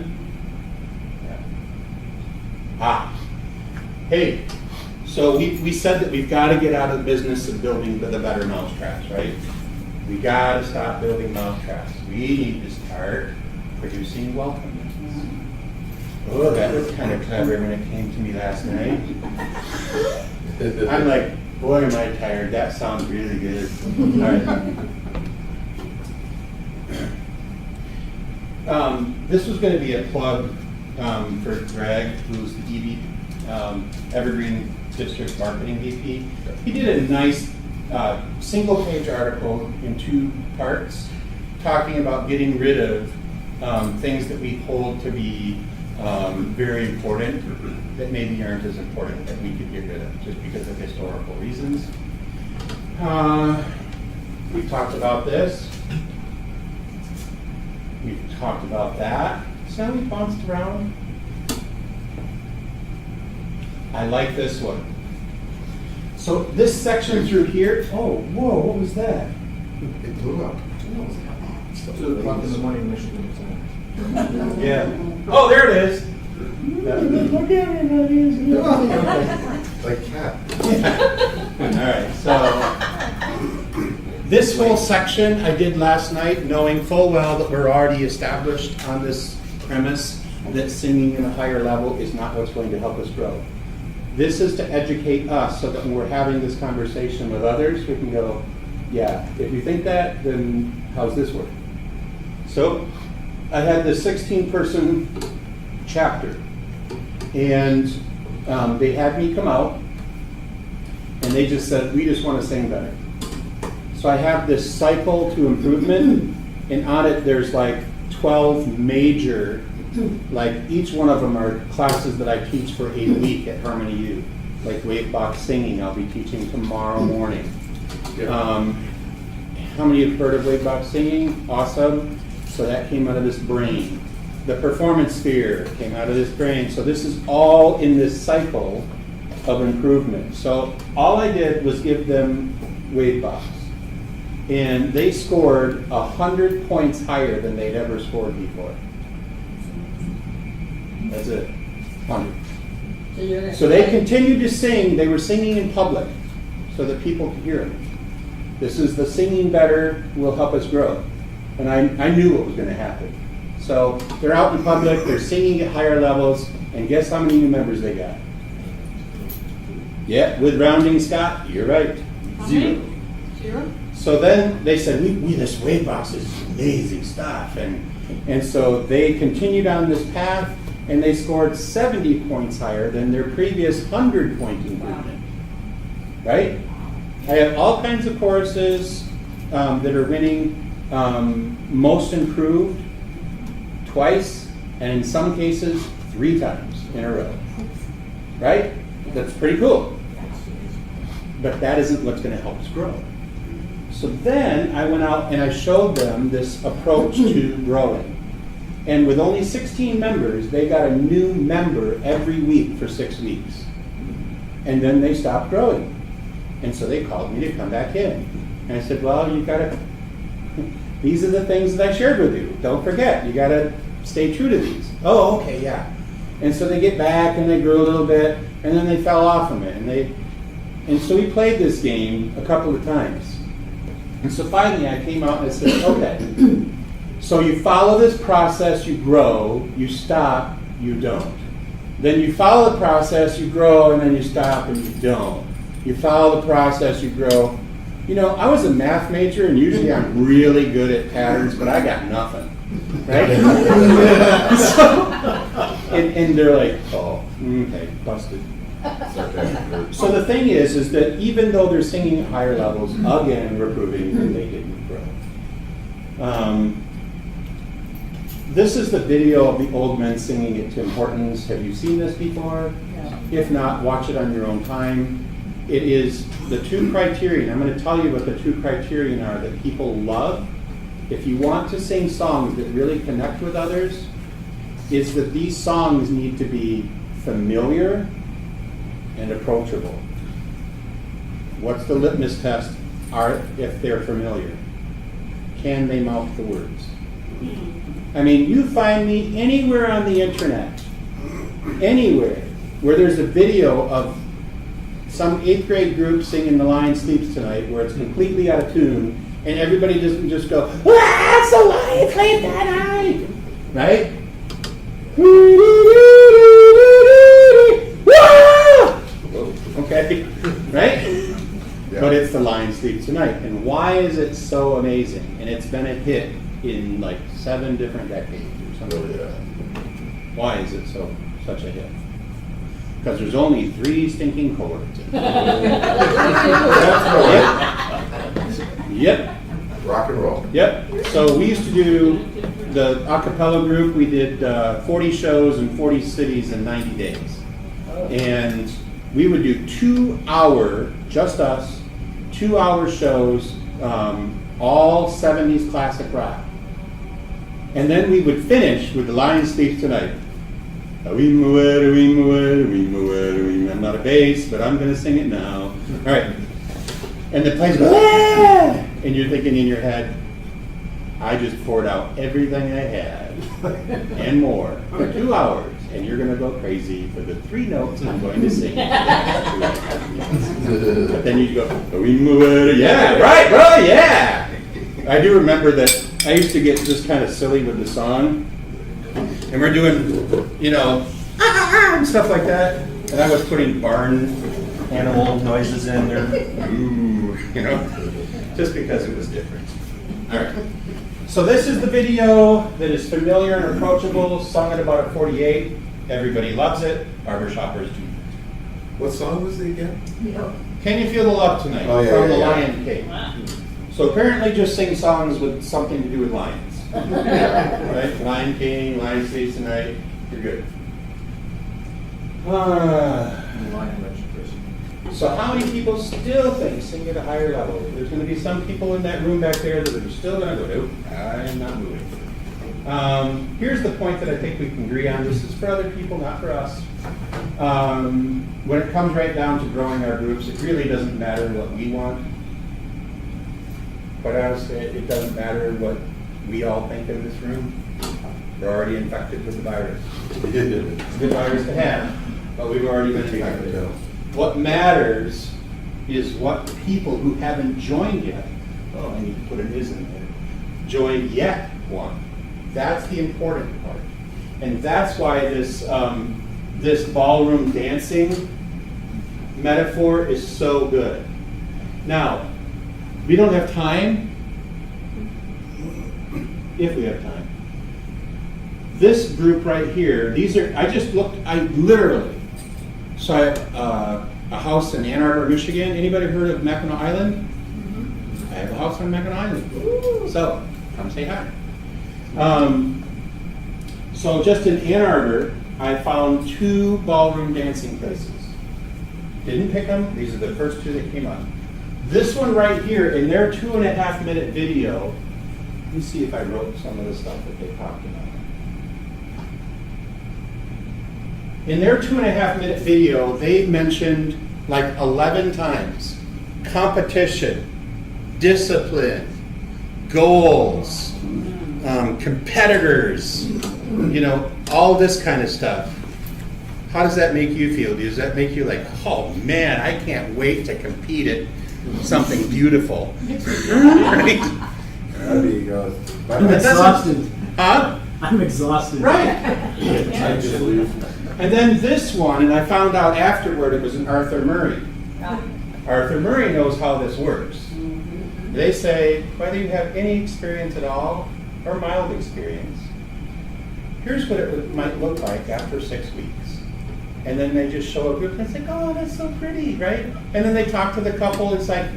Yeah. Hey, so we said that we've got to get out of the business of building the better mousetraps, right? We got to stop building mousetraps. We need to start producing welcome. Oh, that was kind of clever when it came to me last night. I'm like, boy, am I tired. That sounds really good. All right. This was going to be a plug for Greg, who's the Evergreen District Marketing VP. He did a nice single-page article in 2 parts talking about getting rid of things that we hold to be very important that maybe aren't as important that we could get rid of just because of historical reasons. We've talked about this. We've talked about that. So we bounced around. I like this one. So this section through here, oh, whoa, what was that? It blew up. 2 o'clock in the morning, Michigan. Yeah. Oh, there it is. Look at everybody. Like cat. All right, so this whole section I did last night, knowing full well that we're already established on this premise that singing at a higher level is not what's going to help us grow. This is to educate us so that when we're having this conversation with others, we can go, yeah, if you think that, then how's this work? So I had this 16-person chapter, and they had me come out, and they just said, we just want to sing better. So I have this cycle to improvement, and on it there's like 12 major, like each one of them are classes that I teach for a week at Harmony U. Like wave box singing, I'll be teaching tomorrow morning. How many have heard of wave box singing? Awesome. So that came out of this brain. The performance sphere came out of this brain. So this is all in this cycle of improvement. So all I did was give them wave box. And they scored 100 points higher than they'd ever scored before. That's it. 100. So they continued to sing. They were singing in public so that people could hear them. This is the singing better will help us grow. And I knew what was going to happen. So they're out in public, they're singing at higher levels, and guess how many new members they got? Yeah, with rounding, Scott, you're right. 0. 0? So then they said, we this wave box is amazing stuff. And so they continued on this path, and they scored 70 points higher than their previous 100-point improvement. Right? I have all kinds of courses that are winning most improved twice, and in some cases 3 times in a row. Right? That's pretty cool. But that isn't what's going to help us grow. So then I went out and I showed them this approach to growing. And with only 16 members, they got a new member every week for 6 weeks. And then they stopped growing. And so they called me to come back in. And I said, well, you got to these are the things that I shared with you. Don't forget, you gotta stay true to these. Oh, okay, yeah. And so they get back and they grew a little bit, and then they fell off from it. And so we played this game a couple of times. And so finally I came out and I said, okay, so you follow this process, you grow, you stop, you don't. Then you follow the process, you grow, and then you stop and you don't. You follow the process, you grow. You know, I was a math major, and usually I'm really good at patterns, but I got nothing, right? and they're like, oh, okay, busted. So the thing is that even though they're singing at higher levels, again, we're proving that they didn't grow. This is the video of the old men singing it to Hortons. Have you seen this before? No. If not, watch it on your own time. It is the two criterion. I'm going to tell you what the two criterion are that people love. If you want to sing songs that really connect with others, is that these songs need to be familiar and approachable. What's the litmus test? If they're familiar. Can they mouth the words? I mean, you find me anywhere on the internet, anywhere, where there's a video of some 8th grade group singing The Lion Sleeps Tonight, where it's completely out of tune, and everybody doesn't just go, ah, it's a lion, play that high, right? Okay, right? Yeah. But it's The Lion Sleeps Tonight. And why is it so amazing? And it's been a hit in like 7 different decades or something like that. Why is it such a hit? Because there's only 3 stinking chords. Yep. Rock and roll. Yep. So we used to do the a cappella group. We did 40 shows in 40 cities in 90 days. And we would do 2-hour, just us, 2-hour shows, all 70s classic rock. And then we would finish with The Lion Sleeps Tonight. I'm not a bass, but I'm going to sing it now. All right. And the place goes, ah! And you're thinking in your head, I just poured out everything I had and more for 2 hours. And you're going to go crazy for the 3 notes I'm going to sing. But then you go, yeah, right, bro, yeah. I do remember that I used to get just kind of silly with the song. And we're doing, you know, and stuff like that. And I was putting barn animal noises in there. Ooh, you know, just because it was different. All right. So this is the video that is familiar and approachable, sung at about a 48. Everybody loves it. Barbershoppers do. What song was it again? Can You Feel the Love Tonight? Oh, yeah, from The yeah. Lion King. Wow. So apparently just sing songs with something to do with lions. Right? Lion King, Lion Sleeps Tonight. You're good. So how many people still think sing at a higher level? There's going to be some people in that room back there that are still going to go, nope, I am not moving. Here's the point that I think we can agree on. This is for other people, not for us. When it comes right down to growing our groups, it really doesn't matter what we want. Quite honestly, it doesn't matter what we all think in this room. We're already infected with the virus. It's a good virus to have, but we've already been infected. What matters is what people who haven't joined yet, oh, I need to put an is in there, joined yet want. That's the important part. And that's why this, this ballroom dancing metaphor is so good. Now, we don't have time, if we have time. This group right here, these are, I literally saw a house in Ann Arbor, Michigan. Anybody heard of Mackinac Island? Mm-hmm. I have a house on Mackinac Island. Ooh. So, come say hi. So just in Ann Arbor, I found 2 ballroom dancing places. Didn't pick them, these are the first 2 that came up. This one right here, in their 2.5-minute video, let me see if I wrote some of the stuff that they talked about. In their 2.5-minute video, they mentioned like 11 times competition, discipline, goals, competitors, all this kind of stuff. How does that make you feel? Does that make you like, oh man, I can't wait to compete at something beautiful? Right? There you go. I'm exhausted. Huh? I'm exhausted. Right. I just leave. And then this one, and I found out afterward it was an Arthur Murray. Arthur Murray knows how this works. They say, whether you have any experience at all or mild experience, here's what it might look like after 6 weeks. And then they just show a group and it's like, oh, that's so pretty, right? And then they talk to the couple. It's like,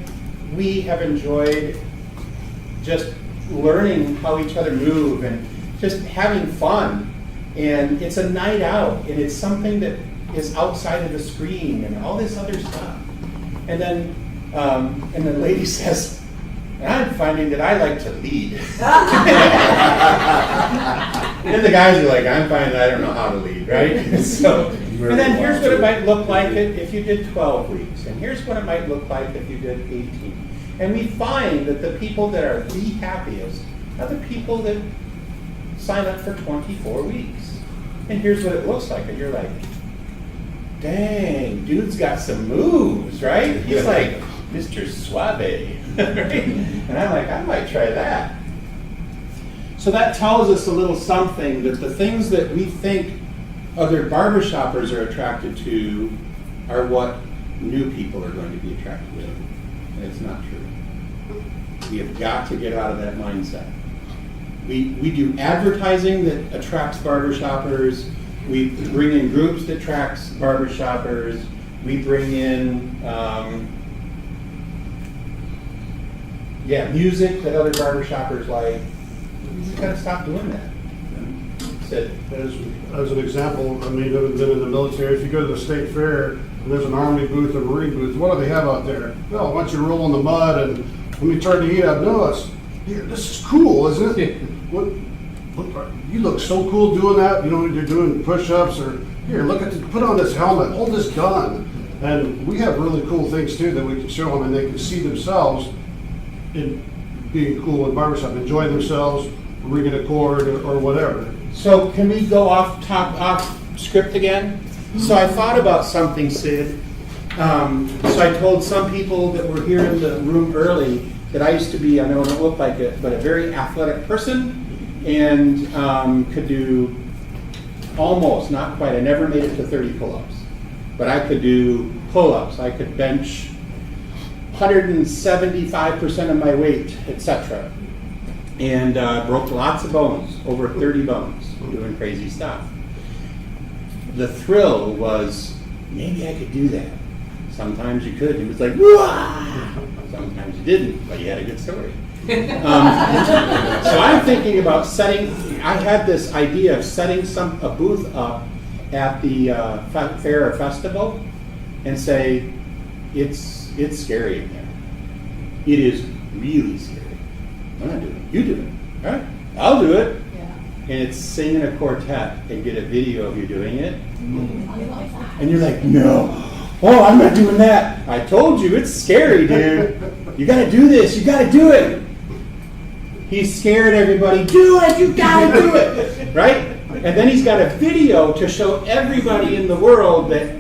we have enjoyed just learning how each other move and just having fun. And it's a night out, and it's something that is outside of the screen and all this other stuff. And then the lady says, I'm finding that I like to lead. And the guys are like, I'm finding I don't know how to lead, right? So, and then here's what it might look like if you did 12 weeks. And here's what it might look like if you did 18. And we find that the people that are the happiest are the people that sign up for 24 weeks. And here's what it looks like. And you're like, dang, dude's got some moves, right? He's like Mr. Suave, right? And I'm like, I might try that. So that tells us a little something, that the things that we think other barbershoppers are attracted to are what new people are going to be attracted to. And it's not true. We have got to get out of that mindset. We do advertising that attracts barbershoppers. We bring in groups that attracts barbershoppers. We bring in music that other barbershoppers like. You gotta stop doing that. As an example, I mean, I've been in the military. If you go to the state fair and there's an Army booth or Marine booth, what do they have out there? Well, once you roll in the mud and when we turn to eat, I've noticed, here, this is cool, isn't it? You look so cool doing that. You're doing push-ups or here, put on this helmet, hold this gun. And we have really cool things too that we can show them, and they can see themselves in being cool in barbershop, enjoy themselves, ringing a chord or whatever. So can we go off script again? So I thought about something, Sid. So I told some people that were here in the room early that I used to be, I know I don't look like it, but a very athletic person, and could do almost, not quite, I never made it to 30 pull-ups, but I could do pull-ups, I could bench 175% of my weight, etc. And broke lots of bones, over 30 bones, doing crazy stuff. The thrill was, maybe I could do that. Sometimes you could, it was like, wah! Sometimes you didn't, but you had a good story. So I'm thinking about I had this idea of setting a booth up at the fair or festival and say, it's scary in there. It is really scary. I'm not doing it. You do it. All right? I'll do it. Yeah. And it's singing a quartet and get a video of you doing it. And you're like, no. Oh, I'm not doing that. I told you, it's scary, dude. You got to do this. You got to do it. He scared everybody. Do it. You got to do it. Right? And then he's got a video to show everybody in the world that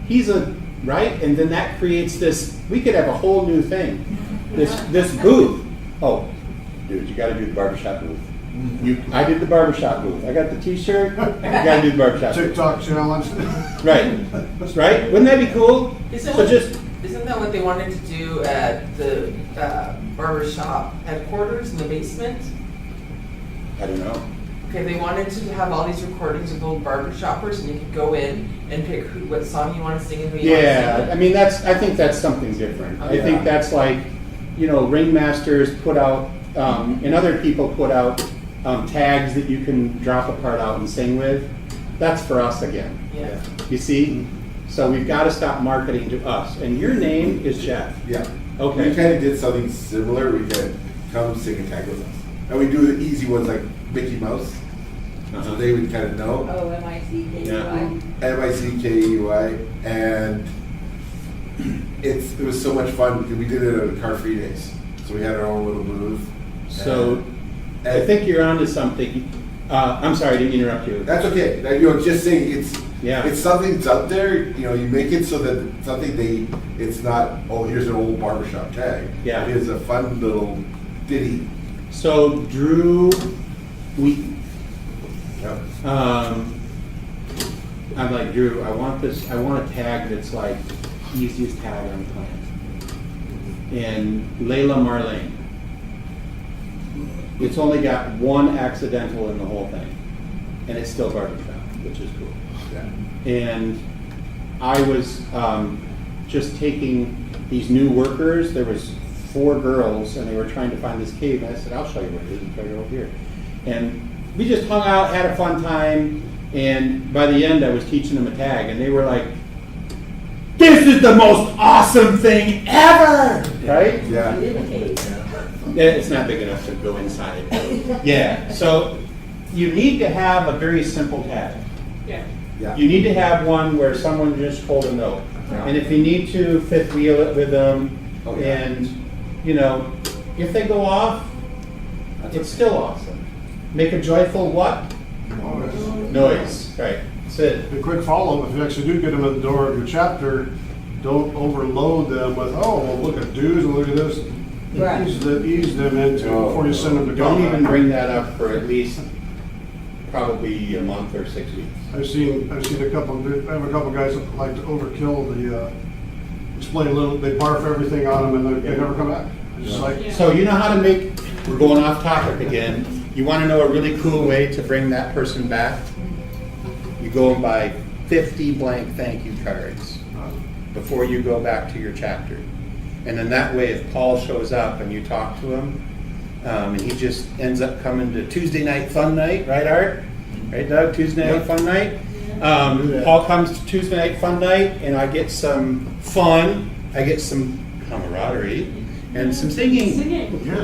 he's right? And then that creates this, we could have a whole new thing. This booth. Oh, dude, you got to do the barbershop booth. I did the barbershop booth. I got the t-shirt. You got to do the barbershop booth. TikTok challenge. Right. Right? Wouldn't that be cool? Isn't that what they wanted to do at the barbershop headquarters in the basement? I don't know. Okay, they wanted to have all these recordings of old barbershoppers, and you could go in and pick what song you want to sing and who you want to sing it. I mean, I think that's something different. I think that's like, ringmasters put out, and other people put out tags that you can drop a part out and sing with. That's for us again. Yeah. You see? So we've got to stop marketing to us. And your name is Jeff. Yeah. Okay. We kind of did something similar. We could come sing a tag with us. And we do the easy ones like Mickey Mouse. So they would kind of know. Oh, M-I-C-K-E-Y. Yeah. M-I-C-K-E-Y. And it was so much fun because we did it at Car Free Days. So we had our own little booth. So I think you're onto something. I'm sorry to interrupt you. That's okay. Just saying it's something that's out there. You make it so that it's something it's not, oh, here's an old barbershop tag. Yeah. It is a fun little ditty. So Drew Wheaton. Yep. I'm like, Drew, I want a tag that's like easiest tag on the planet. And Layla Marlene. It's only got one accidental in the whole thing. And it's still barbershop, which is cool. Yeah. And I was just taking these new workers. There was 4 girls, and they were trying to find this cave. And I said, I'll show you where it is. It's right over here. And we just hung out, had a fun time. And by the end, I was teaching them a tag. And they were like, this is the most awesome thing ever! Right? Yeah. It's not big enough to go inside. Yeah. So you need to have a very simple tag. Yeah. You need to have one where someone just hold a note. Yeah. And if you need to, fifth wheel it with them. Oh, yeah. And, if they go off, it's still awesome. Make a joyful what? Noise. Right. That's it. A quick follow-up, if you actually do get them at the door of your chapter, don't overload them with, oh, well, look at dues and look at this. Right. Ease them into before you send them to Don't combat. even bring that up for at least probably a month or 6 weeks. I've seen I have a couple guys that like to overkill the, explain a little, they barf everything on them and they never come back. It's just like, So you know how to make, we're going off topic again. You want to know a really cool way to bring that person back? You go and buy 50 blank thank you cards before you go back to your chapter. And then that way, if Paul shows up and you talk to him, and he just ends up coming to Tuesday night fun night, right, Art? Right, Doug? Tuesday night fun night? Paul comes to Tuesday night fun night, and I get some fun, I get some camaraderie, and some singing.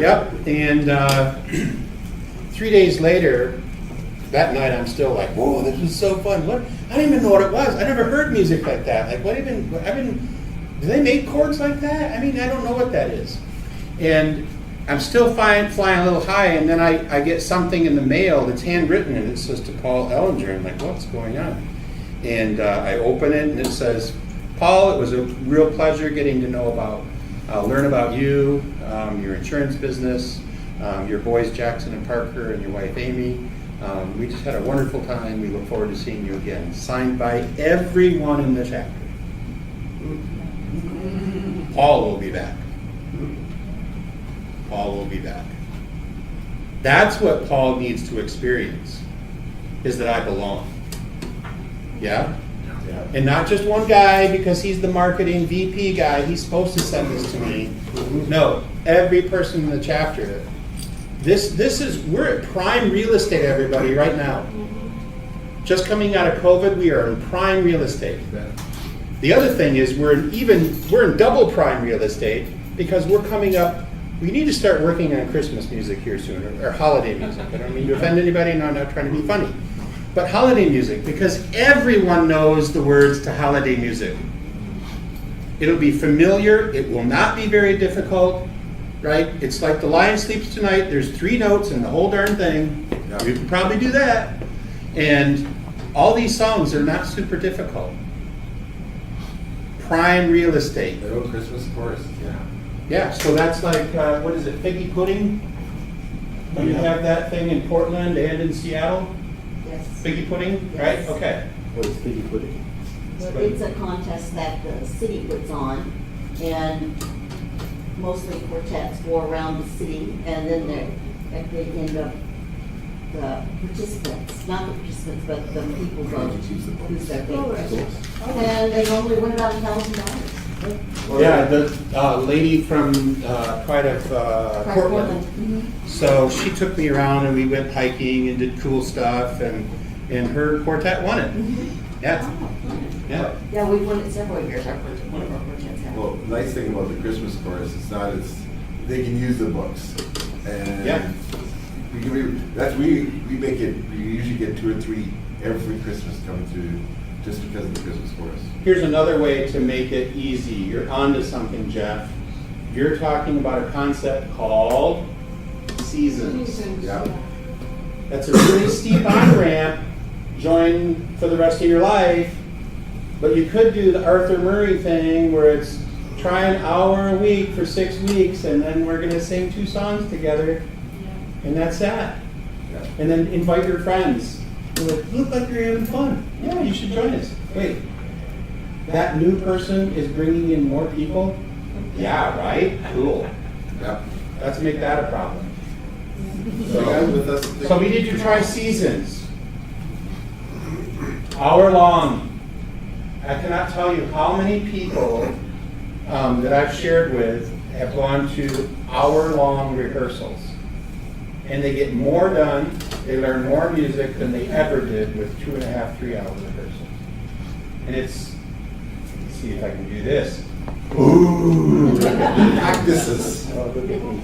Yep. And 3 days later, that night I'm still like, whoa, this was so fun. What? I didn't even know what it was. I never heard music like that. Like, do they make chords like that? I mean, I don't know what that is. And I'm still flying a little high, and then I get something in the mail that's handwritten, and it says to Paul Ellinger. I'm like, what's going on? And I open it, and it says, Paul, it was a real pleasure getting to learn about you, your insurance business, your boys Jackson and Parker, and your wife Amy. We just had a wonderful time. We look forward to seeing you again. Signed by everyone in the chapter. Paul will be back. Paul will be back. That's what Paul needs to experience, is that I belong. Yeah? And not just one guy because he's the marketing VP guy. He's supposed to send this to me. No, every person in the chapter. We're at prime real estate, everybody, right now. Just coming out of COVID, we are in prime real estate. The other thing is we're in double prime real estate because we're coming up. We need to start working on Christmas music here soon, or holiday music. I don't mean to offend anybody, and I'm not trying to be funny. But holiday music, because everyone knows the words to holiday music. It'll be familiar, it will not be very difficult, right? It's like The Lion Sleeps Tonight, there's 3 notes in the whole darn thing. Yeah. You can probably do that. And all these songs are not super difficult. Prime real estate. The old Christmas chorus. Yeah. Yeah, so that's like, what is it, figgy pudding? Do you have that thing in Portland and in Seattle? Yes. Figgy pudding, Yes. right? Okay. What is figgy pudding? Well, it's a contest that the city puts on, and mostly quartets go around the city, and then at the end of the participants, not the participants, but the people who's their favorite. And they normally win about $1,000. Yeah, the lady from Pride of Portland. Mm-hmm. So she took me around and we went hiking and did cool stuff, and her quartet won it. Mm-hmm. Yeah. Yeah. Yeah, we've won it several years, one of our quartets have. Well, the nice thing about the Christmas chorus, they can use the books. And Yeah. we make it, we usually get 2 or 3 every Christmas coming through just because of the Christmas chorus. Here's another way to make it easy. You're onto something, Jeff. You're talking about a concept called seasons. Yeah. That's a really steep on-ramp, join for the rest of your life, but you could do the Arthur Murray thing where it's try an hour a week for 6 weeks and then we're gonna sing 2 songs together and that's that. Yeah. And then invite your friends. You're like, look like you're having fun. Yeah, you should join us. Wait, that new person is bringing in more people? Yeah, right? Cool. Yep. Let's make that a problem. So, guys, with us, So we need to try seasons. Hour long. I cannot tell you how many people that I've shared with have gone to hour-long rehearsals. And they get more done, they learn more music than they ever did with 2.5, 3 hour rehearsals. And it's, let's see if I can do this. Ooh! practices. Oh, look at me.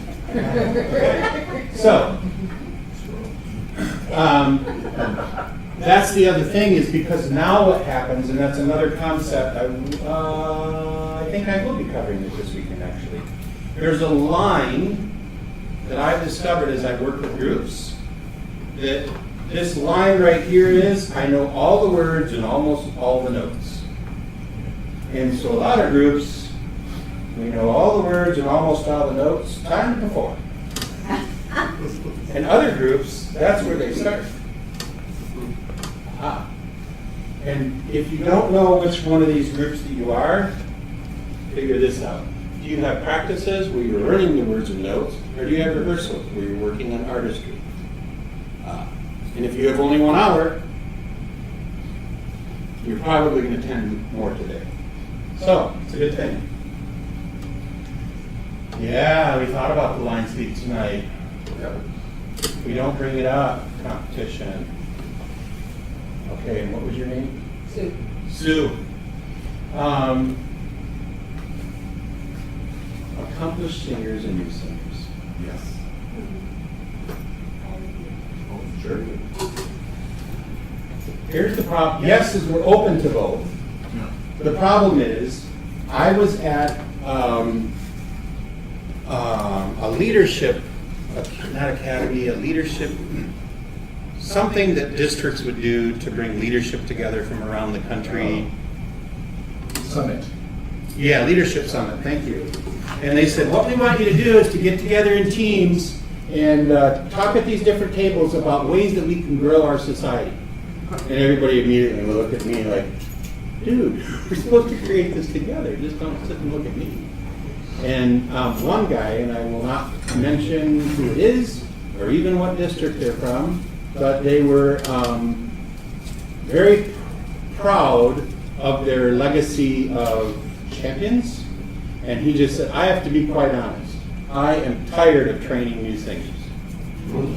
So, that's the other thing is because now what happens, and that's another concept, I think I will be covering it this weekend actually. There's a line that I've discovered as I work with groups, that this line right here is, I know all the words and almost all the notes. And so a lot of groups, we know all the words and almost all the notes, time to perform. And other groups, that's where they start. Ah. And if you don't know which one of these groups that you are, figure this out. Do you have practices where you're learning the words and notes, or do you have rehearsals where you're working on artistry? And if you have only 1 hour, you're probably going to attend more today. So, it's a good thing. Yeah, we thought about the line speak tonight. Yep. We don't bring it up, competition. Okay, and what was your name? Sue. Sue. Accomplished singers and new singers. Yes. Oh, sure. Here's the problem. Yes, is we're open to both. The problem is, I was at a leadership, not academy, a leadership, something that districts would do to bring leadership together from around the country. Summit. Yeah, leadership summit, thank you. And they said, what we want you to do is to get together in teams and talk at these different tables about ways that we can grow our society. And everybody immediately looked at me like, dude, we're supposed to create this together, just don't sit and look at me. And one guy, and I will not mention who it is, or even what district they're from, but they were very proud of their legacy of champions. And he just said, I have to be quite honest, I am tired of training new singers.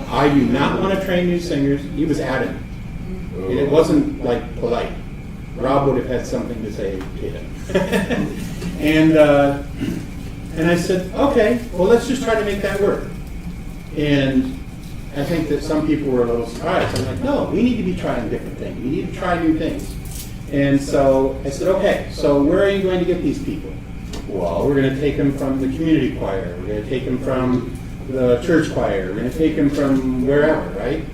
I do not want to train new singers. He was adamant. And it wasn't like polite. Rob would have had something to say to him. And I said, okay, well, let's just try to make that work. And I think that some people were a little surprised. I'm like, no, we need to be trying different things. We need to try new things. And so I said, okay, so where are you going to get these people? Well, we're going to take them from the community choir. We're going to take them from the church choir. We're going to take them from wherever, right?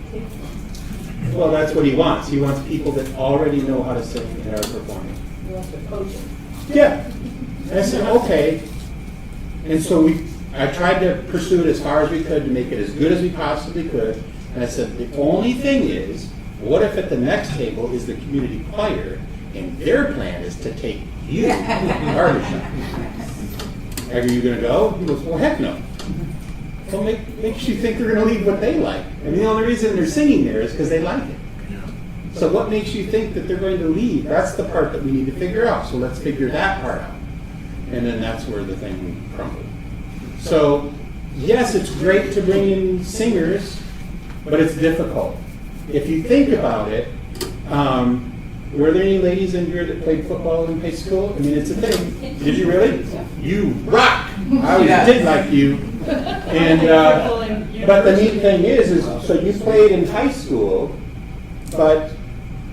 Well, that's what he wants. He wants people that already know how to sing and are performing. You want to coach them. Yeah. And I said, okay. And so I tried to pursue it as far as we could to make it as good as we possibly could. And I said, the only thing is, what if at the next table is the community choir, and their plan is to take you to the barbershop? Are you going to go? He goes, well, heck no. Well, makes you think they're going to leave what they like. I mean, the only reason they're singing there is because they like it. So what makes you think that they're going to leave? That's the part that we need to figure out. So let's figure that part out. And then that's where the thing crumbled. So, yes, it's great to bring in singers, but it's difficult. If you think about it, were there any ladies in here that played football in high school? I mean, it's a thing. Did you really? You rock! I always did like you. And but the neat thing is so you played in high school, but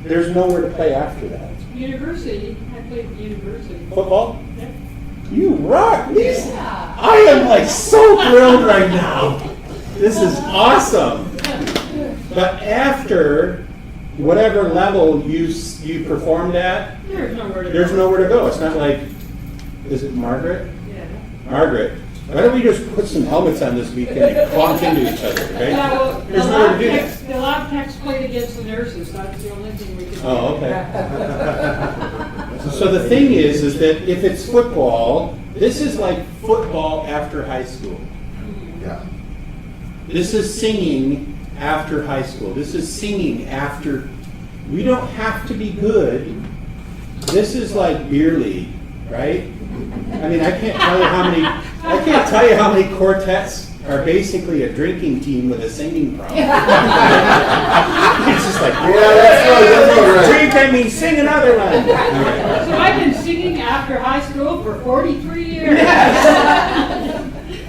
there's nowhere to play after that. University, I played at university. Football? Yeah. You rock! Lisa. I am like so thrilled right now. This is awesome. But after whatever level you performed at, There's nowhere to go. there's nowhere to go. It's not like, is it Margaret? Yeah. Margaret, why don't we just put some helmets on this weekend and clonk into each other, right? Yeah, well, There's nowhere to do that. the lab techs played against the nurses, that's the only thing we could do. Oh, okay. So the thing is that if it's football, this is like football after high school. Yeah. This is singing after high school. This is singing after, we don't have to be good. This is like beer league, right? I mean, I can't tell you how many quartets are basically a drinking team with a singing problem. It's just like, that's right. drink, I mean, sing another one. So I've been singing after high school for 43 years.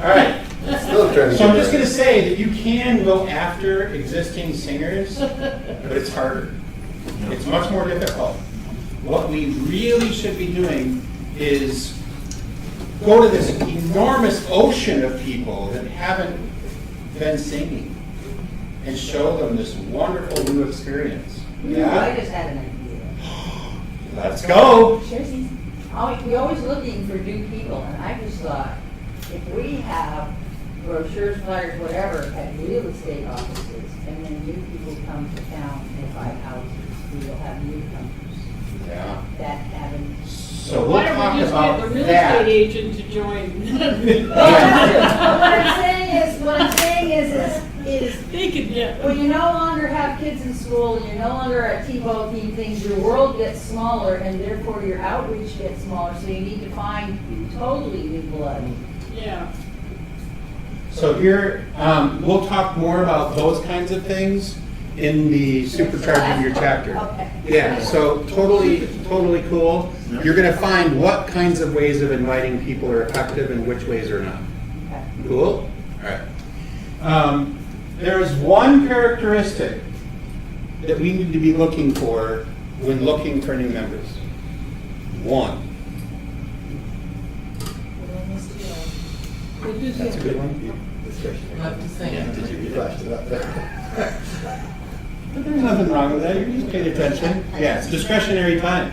All right. Still trying to So I'm get just there. going to say that you can go after existing singers, but it's harder. It's much more difficult. What we really should be doing is go to this enormous ocean of people that haven't been singing and show them this wonderful new experience. I Yeah? just had an idea. Let's go. We're always looking for new people, and I just thought, if we have brochures, flyers, whatever, at real estate offices, and then new people come to town and buy houses, we will have newcomers Yeah. that haven't. So we'll Why don't talk we just about get the real that. estate agent to join? What I'm saying is They could get when you no longer have kids in school, and you're no longer at T-ball team things, your world gets smaller, and therefore your outreach gets smaller, so you need to find totally new blood. Yeah. So here, we'll talk more about those kinds of things in the supercharging your chapter. Okay. Yeah, so totally cool. You're gonna find what kinds of ways of inviting people are effective and which ways are not. Okay. Cool? All right. There is one characteristic that we need to be looking for when looking for new members. One. That's a good one. Love to sing. Yeah, did you flash it up there? But there's nothing wrong with that, you just paid attention. Yeah, it's discretionary time.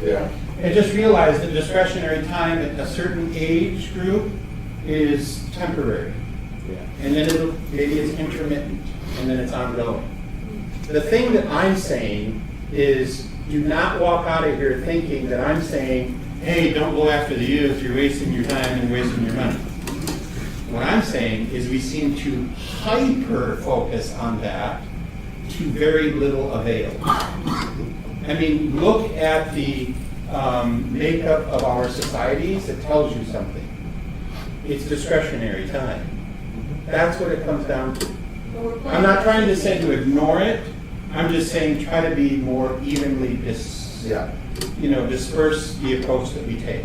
Yeah. And just realize that discretionary time at a certain age group is temporary. And then maybe it's intermittent, and then it's ongoing. The thing that I'm saying is, do not walk out of here thinking that I'm saying, hey, don't go after the youth, you're wasting your time and wasting your money. What I'm saying is we seem to hyper-focus on that to very little avail. I mean, look at the makeup of our societies. It tells you something. It's discretionary time. That's what it comes down to. I'm not trying to say to ignore it. I'm just saying try to be more evenly disperse the approach that we take.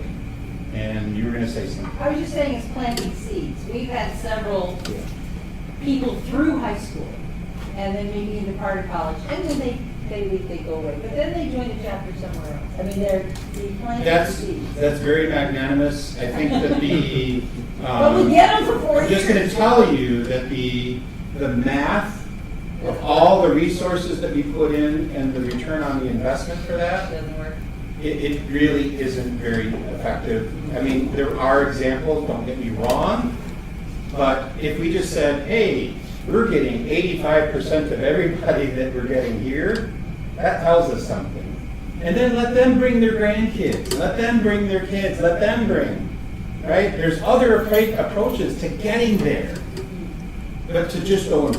And you were going to say something. I was just saying it's planting seeds. We've had several people through high school, and then maybe into part of college, and then they leave, they go away. But then they join a chapter somewhere else. I mean, they planting seeds. That's very magnanimous. I think that the But we get them for 4 I'm years. just going to tell you that the math of all the resources that we put in and the return on the investment for that, Doesn't work. it really isn't very effective. I mean, there are examples, don't get me wrong, but if we just said, hey, we're getting 85% of everybody that we're getting here, that tells us something. And then let them bring their grandkids, let them bring their kids, let them bring, right? There's other approaches to getting there. But to just go and,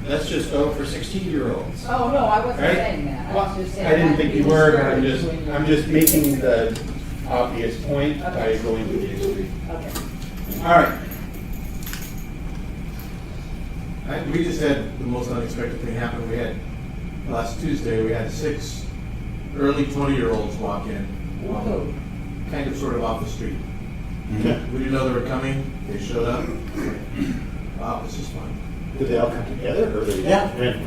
let's just go for 16-year-olds. Oh, no, I wasn't Right? saying that. I was just saying. I didn't that think to you be were, but discouraged when I'm just making the obvious point by going to the extreme. Okay. All right. We just had the most unexpected thing happen. We had, last Tuesday, we had 6 early 20-year-olds walk in, kind of sort of off the street. We didn't know they were coming, they showed up. Wow, this is fun. Did they all come together, or they? Yeah. Okay.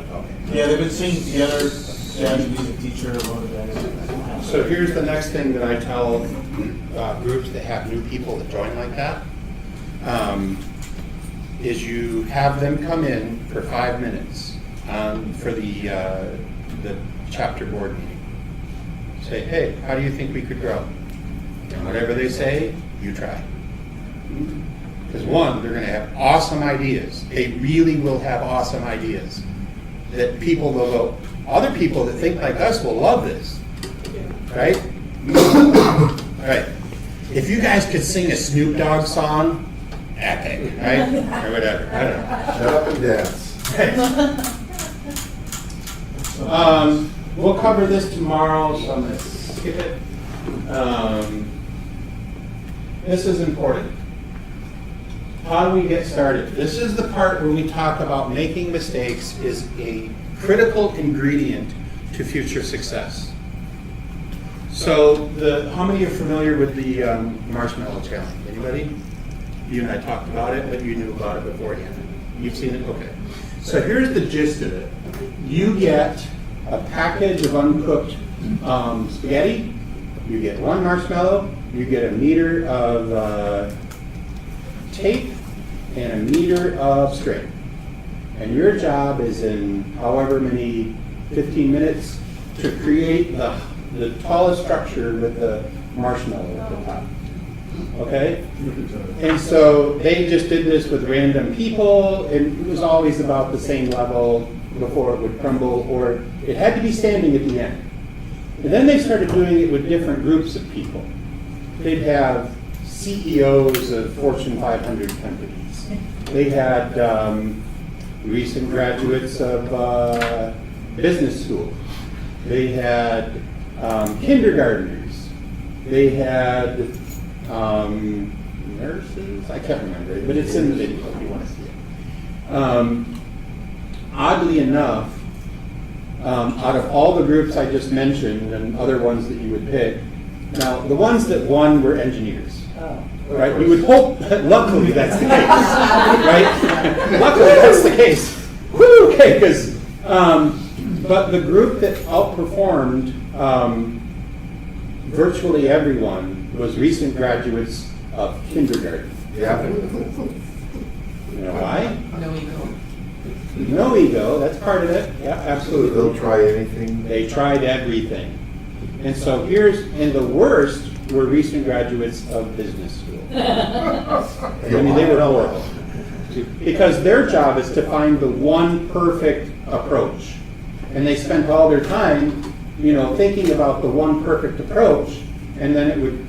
Yeah, they've been singing together, Dad's music teacher, one of the guys. So here's the next thing that I tell groups that have new people that join like that. is you have them come in for 5 minutes for the chapter board meeting. Say, hey, how do you think we could grow? And whatever they say, you try. Because one, they're going to have awesome ideas. They really will have awesome ideas that people will go, other people that think like us will love this. Right? All right. If you guys could sing a Snoop Dogg song, epic, right? Or whatever. I don't know. Shut up and dance. We'll cover this tomorrow, so I'm going to skip it. This is important. How do we get started? This is the part where we talk about making mistakes is a critical ingredient to future success. So, how many are familiar with the marshmallow challenge? Anybody? You and I talked about it, but you knew about it beforehand. You've seen it? Okay. So here's the gist of it. You get a package of uncooked spaghetti, you get 1 marshmallow, you get a meter of tape, and a meter of string. And your job is in however many 15 minutes to create the tallest structure with the marshmallow at the top. Okay? And so they just did this with random people, and it was always about the same level before it would crumble, or it had to be standing at the end. And then they started doing it with different groups of people. They'd have CEOs of Fortune 500 companies. They had recent graduates of business school. They had kindergartners. They had nurses. I can't remember it, but it's in the video if you want to see it. Oddly enough, out of all the groups I just mentioned and other ones that you would pick, now the ones that won were engineers. Right? We would hope, luckily that's the case, right? Luckily that's the case. Woo, okay, because, but the group that outperformed virtually everyone was recent graduates of kindergarten. Yeah. You know why? No ego. No ego, that's part of it. Yeah, absolutely. They'll try anything. They tried everything. And so and the worst were recent graduates of business school. I mean, they were horrible. Because their job is to find the one perfect approach. And they spent all their time, thinking about the one perfect approach, and then it would,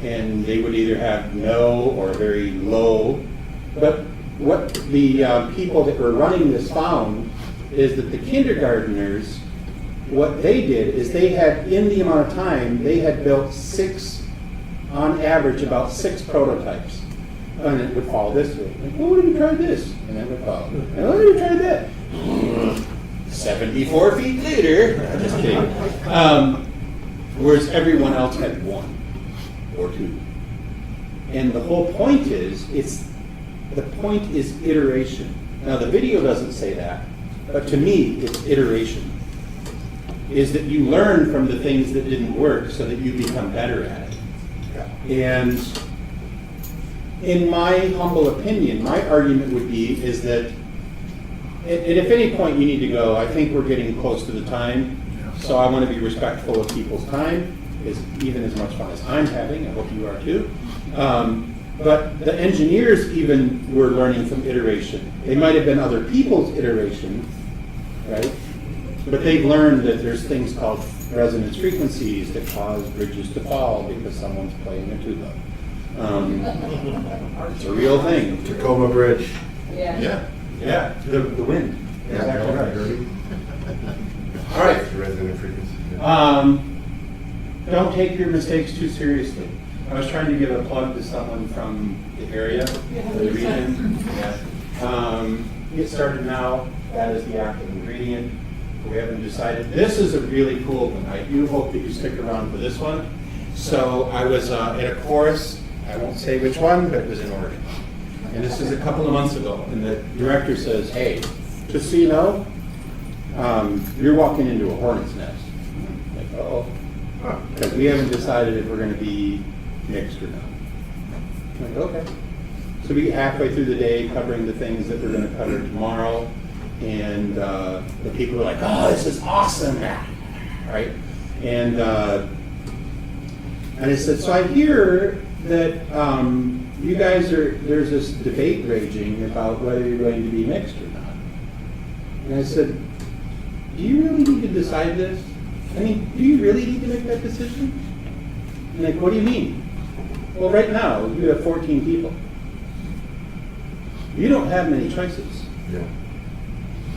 and they would either have no or very low. But what the people that were running this found is that the kindergartners, what they did is they had, in the amount of time, they had built on average, about 6 prototypes. And it would fall this way. Like, what if we tried this? And then it would fall. And what if we tried that? 74 feet later. Just kidding. Whereas everyone else had 1 or 2. And the whole point is, iteration. Now the video doesn't say that, but to me, it's iteration. Is that you learn from the things that didn't work so that you become better at it. And in my humble opinion, my argument would be is that, and if any point you need to go, I think we're getting close to the time, so I want to be respectful of people's time, even as much fun as I'm having, I hope you are too. But the engineers even were learning from iteration. They might have been other people's iteration, right? But they've learned that there's things called resonance frequencies that cause bridges to fall because someone's playing a tuba. It's a real thing. Tacoma Bridge. Yeah. Yeah, the wind. Yeah, Exactly right. right. All right. Resonant frequency. Don't take your mistakes too seriously. I was trying to give a plug to someone from the area, the region. Yeah. Get started now. That is the active ingredient. We haven't decided. This is a really cool one. I do hope that you stick around for this one. So I was at a course, I won't say which one, but it was in Oregon. And this is a couple of months ago. And the director says, hey, just so you know, you're walking into a hornet's nest. I'm like, uh-oh. Because we haven't decided if we're going to be mixed or not. I'm like, okay. So we get halfway through the day covering the things that we're going to cover tomorrow, and the people are like, "Oh, this is awesome!" Right? And I said, "So I hear that you guys there's this debate raging about whether you're going to be mixed or not." And I said, "Do you really need to decide this? I mean, do you really need to make that decision?" And like, "What do you mean?" "Well, right now, you have 14 people. You don't have many choices. Yeah.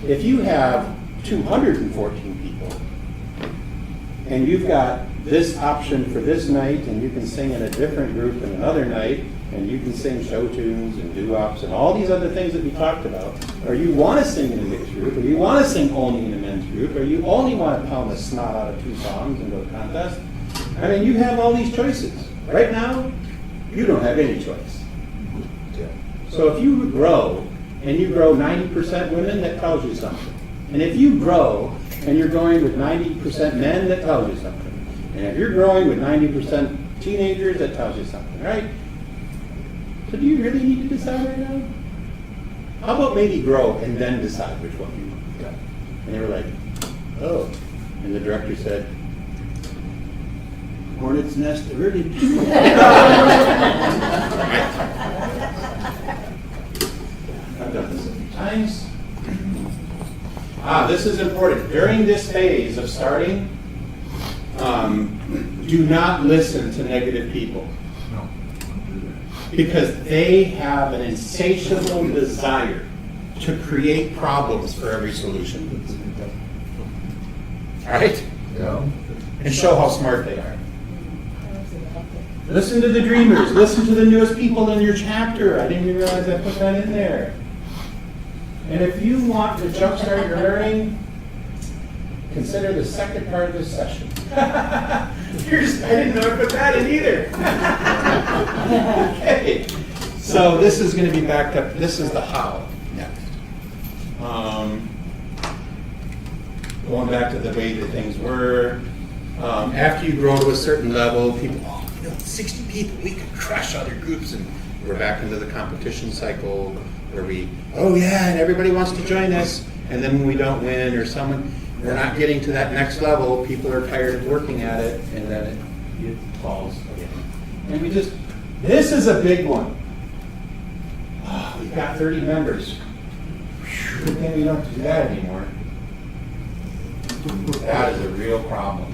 If you have 214 people, and you've got this option for this night, and you can sing in a different group in another night, and you can sing show tunes and doo-wops and all these other things that we talked about, or you want to sing in a mixed group, or you want to sing only in a men's group, or you only want to pound the snot out of 2 songs and go to contest, I mean, you have all these choices. Right now, you don't have any choice. So if you grow, and you grow 90% women, that tells you something. And if you grow, and you're going with 90% men, that tells you something. And if you're growing with 90% teenagers, that tells you something, right? So do you really need to decide right now? How about maybe grow and then decide which one you want? And they were like, "Oh." And the director said, "Hornet's nest averted." I've done this a few times. This is important. During this phase of starting, do not listen to negative people. Because they have an insatiable desire to create problems for every solution. Right? Yeah. And show how smart they are. Listen to the dreamers. Listen to the newest people in your chapter. I didn't even realize I put that in there. And if you want to jumpstart your learning, consider the second part of this session. I didn't know I put that in either. Okay. So this is going to be backed up. This is the how next. Going back to the way that things were. After you grow to a certain level, people, 60 people, we could crush other groups, and we're back into the competition cycle where and everybody wants to join us, and then when we don't win or we're not getting to that next level, people are tired of working at it, and then it falls again. And this is a big one. We've got 30 members. Good thing we don't do that anymore. That is a real problem.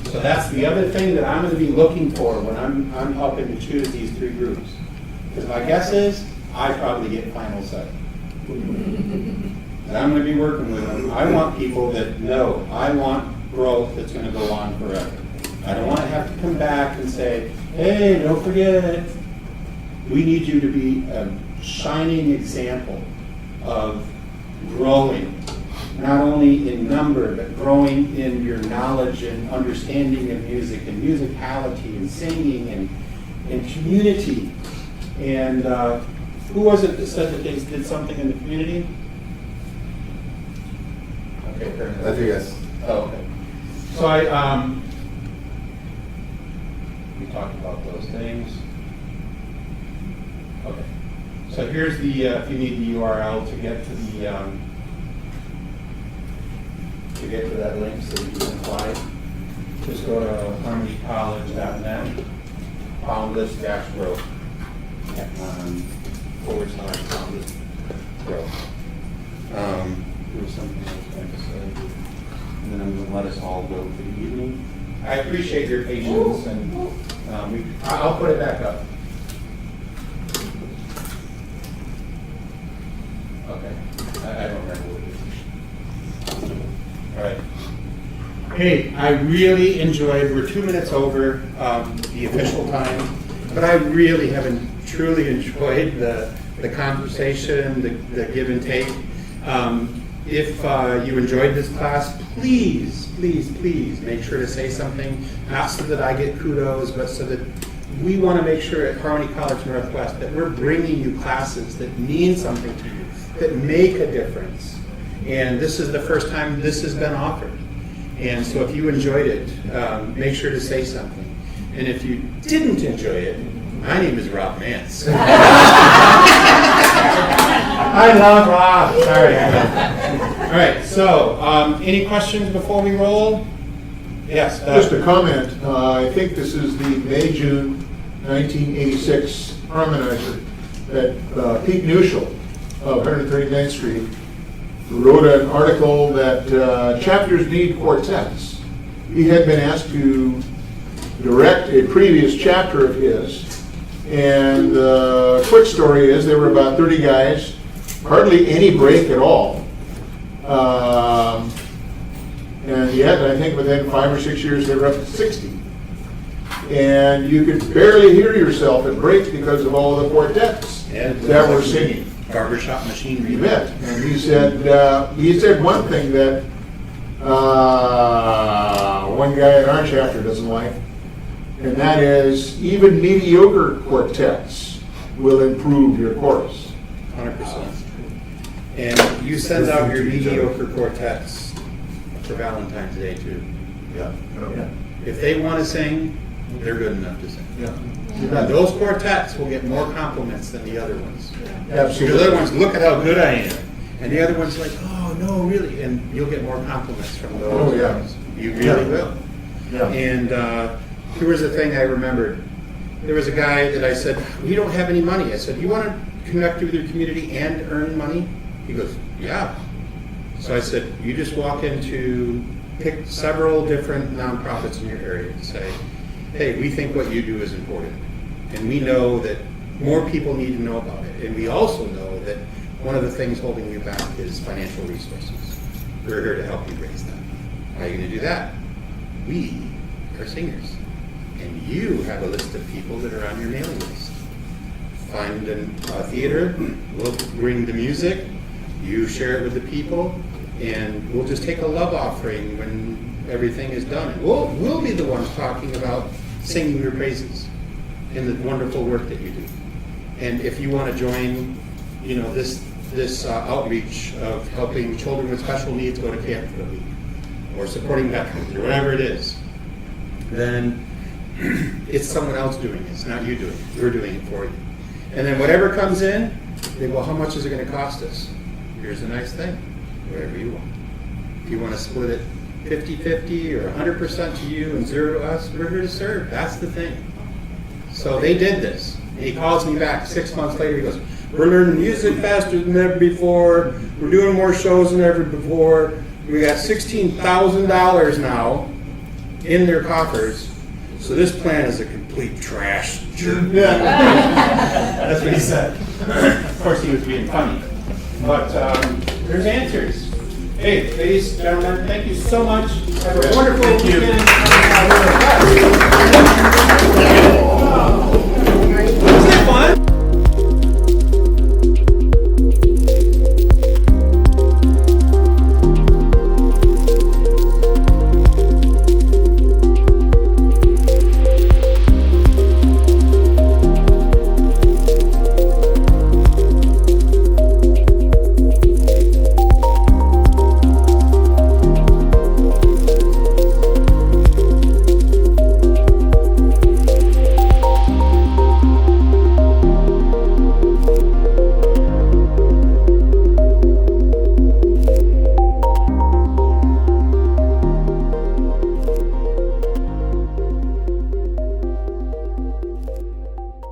So that's the other thing that I'm going to be looking for when I'm helping to choose these 3 groups. Because my guess is I probably get final say. And I'm going to be working with them. I want people that know I want growth that's going to go on forever. I don't want to have to come back and say, "Hey, don't forget, we need you to be a shining example of growing, not only in number, but growing in your knowledge and understanding of music and musicality and singing and community." And who was it that said that they did something in the community? Okay, perfect. I think that's. Oh, okay. So we talked about those things. Okay. So here's the, if you need the URL to get to that link so you can apply. Just go to harmonycollege.net, boundless-growth, /boundless-growth. There was something I was going to say, and then I'm going to let us all go for the evening. I appreciate your patience, and I'll put it back up. Okay, I don't remember what it is. All right. Hey, I really enjoyed, we're 2 minutes over the official time, but I really truly enjoyed the conversation, the give and take. If you enjoyed this class, please make sure to say something, not so that I get kudos, but so that we want to make sure at Harmony College Northwest that we're bringing you classes that mean something to you, that make a difference. And this is the first time this has been offered. And so if you enjoyed it, make sure to say something. And if you didn't enjoy it, My name is Rob Mance. I love Rob. Sorry. All right. So, any questions before we roll? Yes. Just a comment, I think this is the May-June 1986 harmonizer that Pete Nuschel of 139th Street wrote an article that chapters need quartets. He had been asked to direct a previous chapter of his, and the quick story is there were about 30 guys, hardly any break at all. And yet, I think within 5 or 6 years, they were up to 60. And you could barely hear yourself at breaks because of all the quartets that were singing. Barbershop machinery. You bet. And he said one thing that one guy in our chapter doesn't like, and that is even mediocre quartets will improve your chorus. 100%. And you send out your mediocre quartets for Valentine's Day too. Yeah. If they want to sing, they're good enough to sing. Yeah. And those quartets will get more compliments than the other ones. Absolutely. Because the other ones, look at how good I am. And the other one's like, oh, no, really? And you'll get more compliments from those. Oh, yeah. ones. You really will. Yeah. And here was the thing I remembered. There was a guy that I said, we don't have any money. I said, you want to connect with your community and earn money? He goes, yeah. So I said, you just walk into, pick several different nonprofits in your area and say, hey, we think what you do is important. And we know that more people need to know about it. And we also know that one of the things holding you back is financial resources. We're here to help you raise them. How are you going to do that? We are singers. And you have a list of people that are on your mailing list. Find a theater, we'll bring the music, you share it with the people, and we'll just take a love offering when everything is done. And we'll be the ones talking about singing your praises and the wonderful work that you do. And if you want to join, this outreach of helping children with special needs go to camp for a week, or supporting veterans, or whatever it is, then it's someone else doing it. It's not you doing it. We're doing it for you. And then whatever comes in, they go, well, how much is it going to cost us? Here's a nice thing, whatever you want. If you want to split it 50-50 or 100% to you and 0 to us, we're here to serve. That's the thing. So they did this. And he calls me back 6 months later. He goes, we're learning music faster than ever before. We're doing more shows than ever before. We got $16,000 now in their coffers. So this plan is a complete trash. That's what he said. Of course, he was being funny. But there's answers. Hey, ladies and gentlemen, thank you so much. Have a wonderful weekend.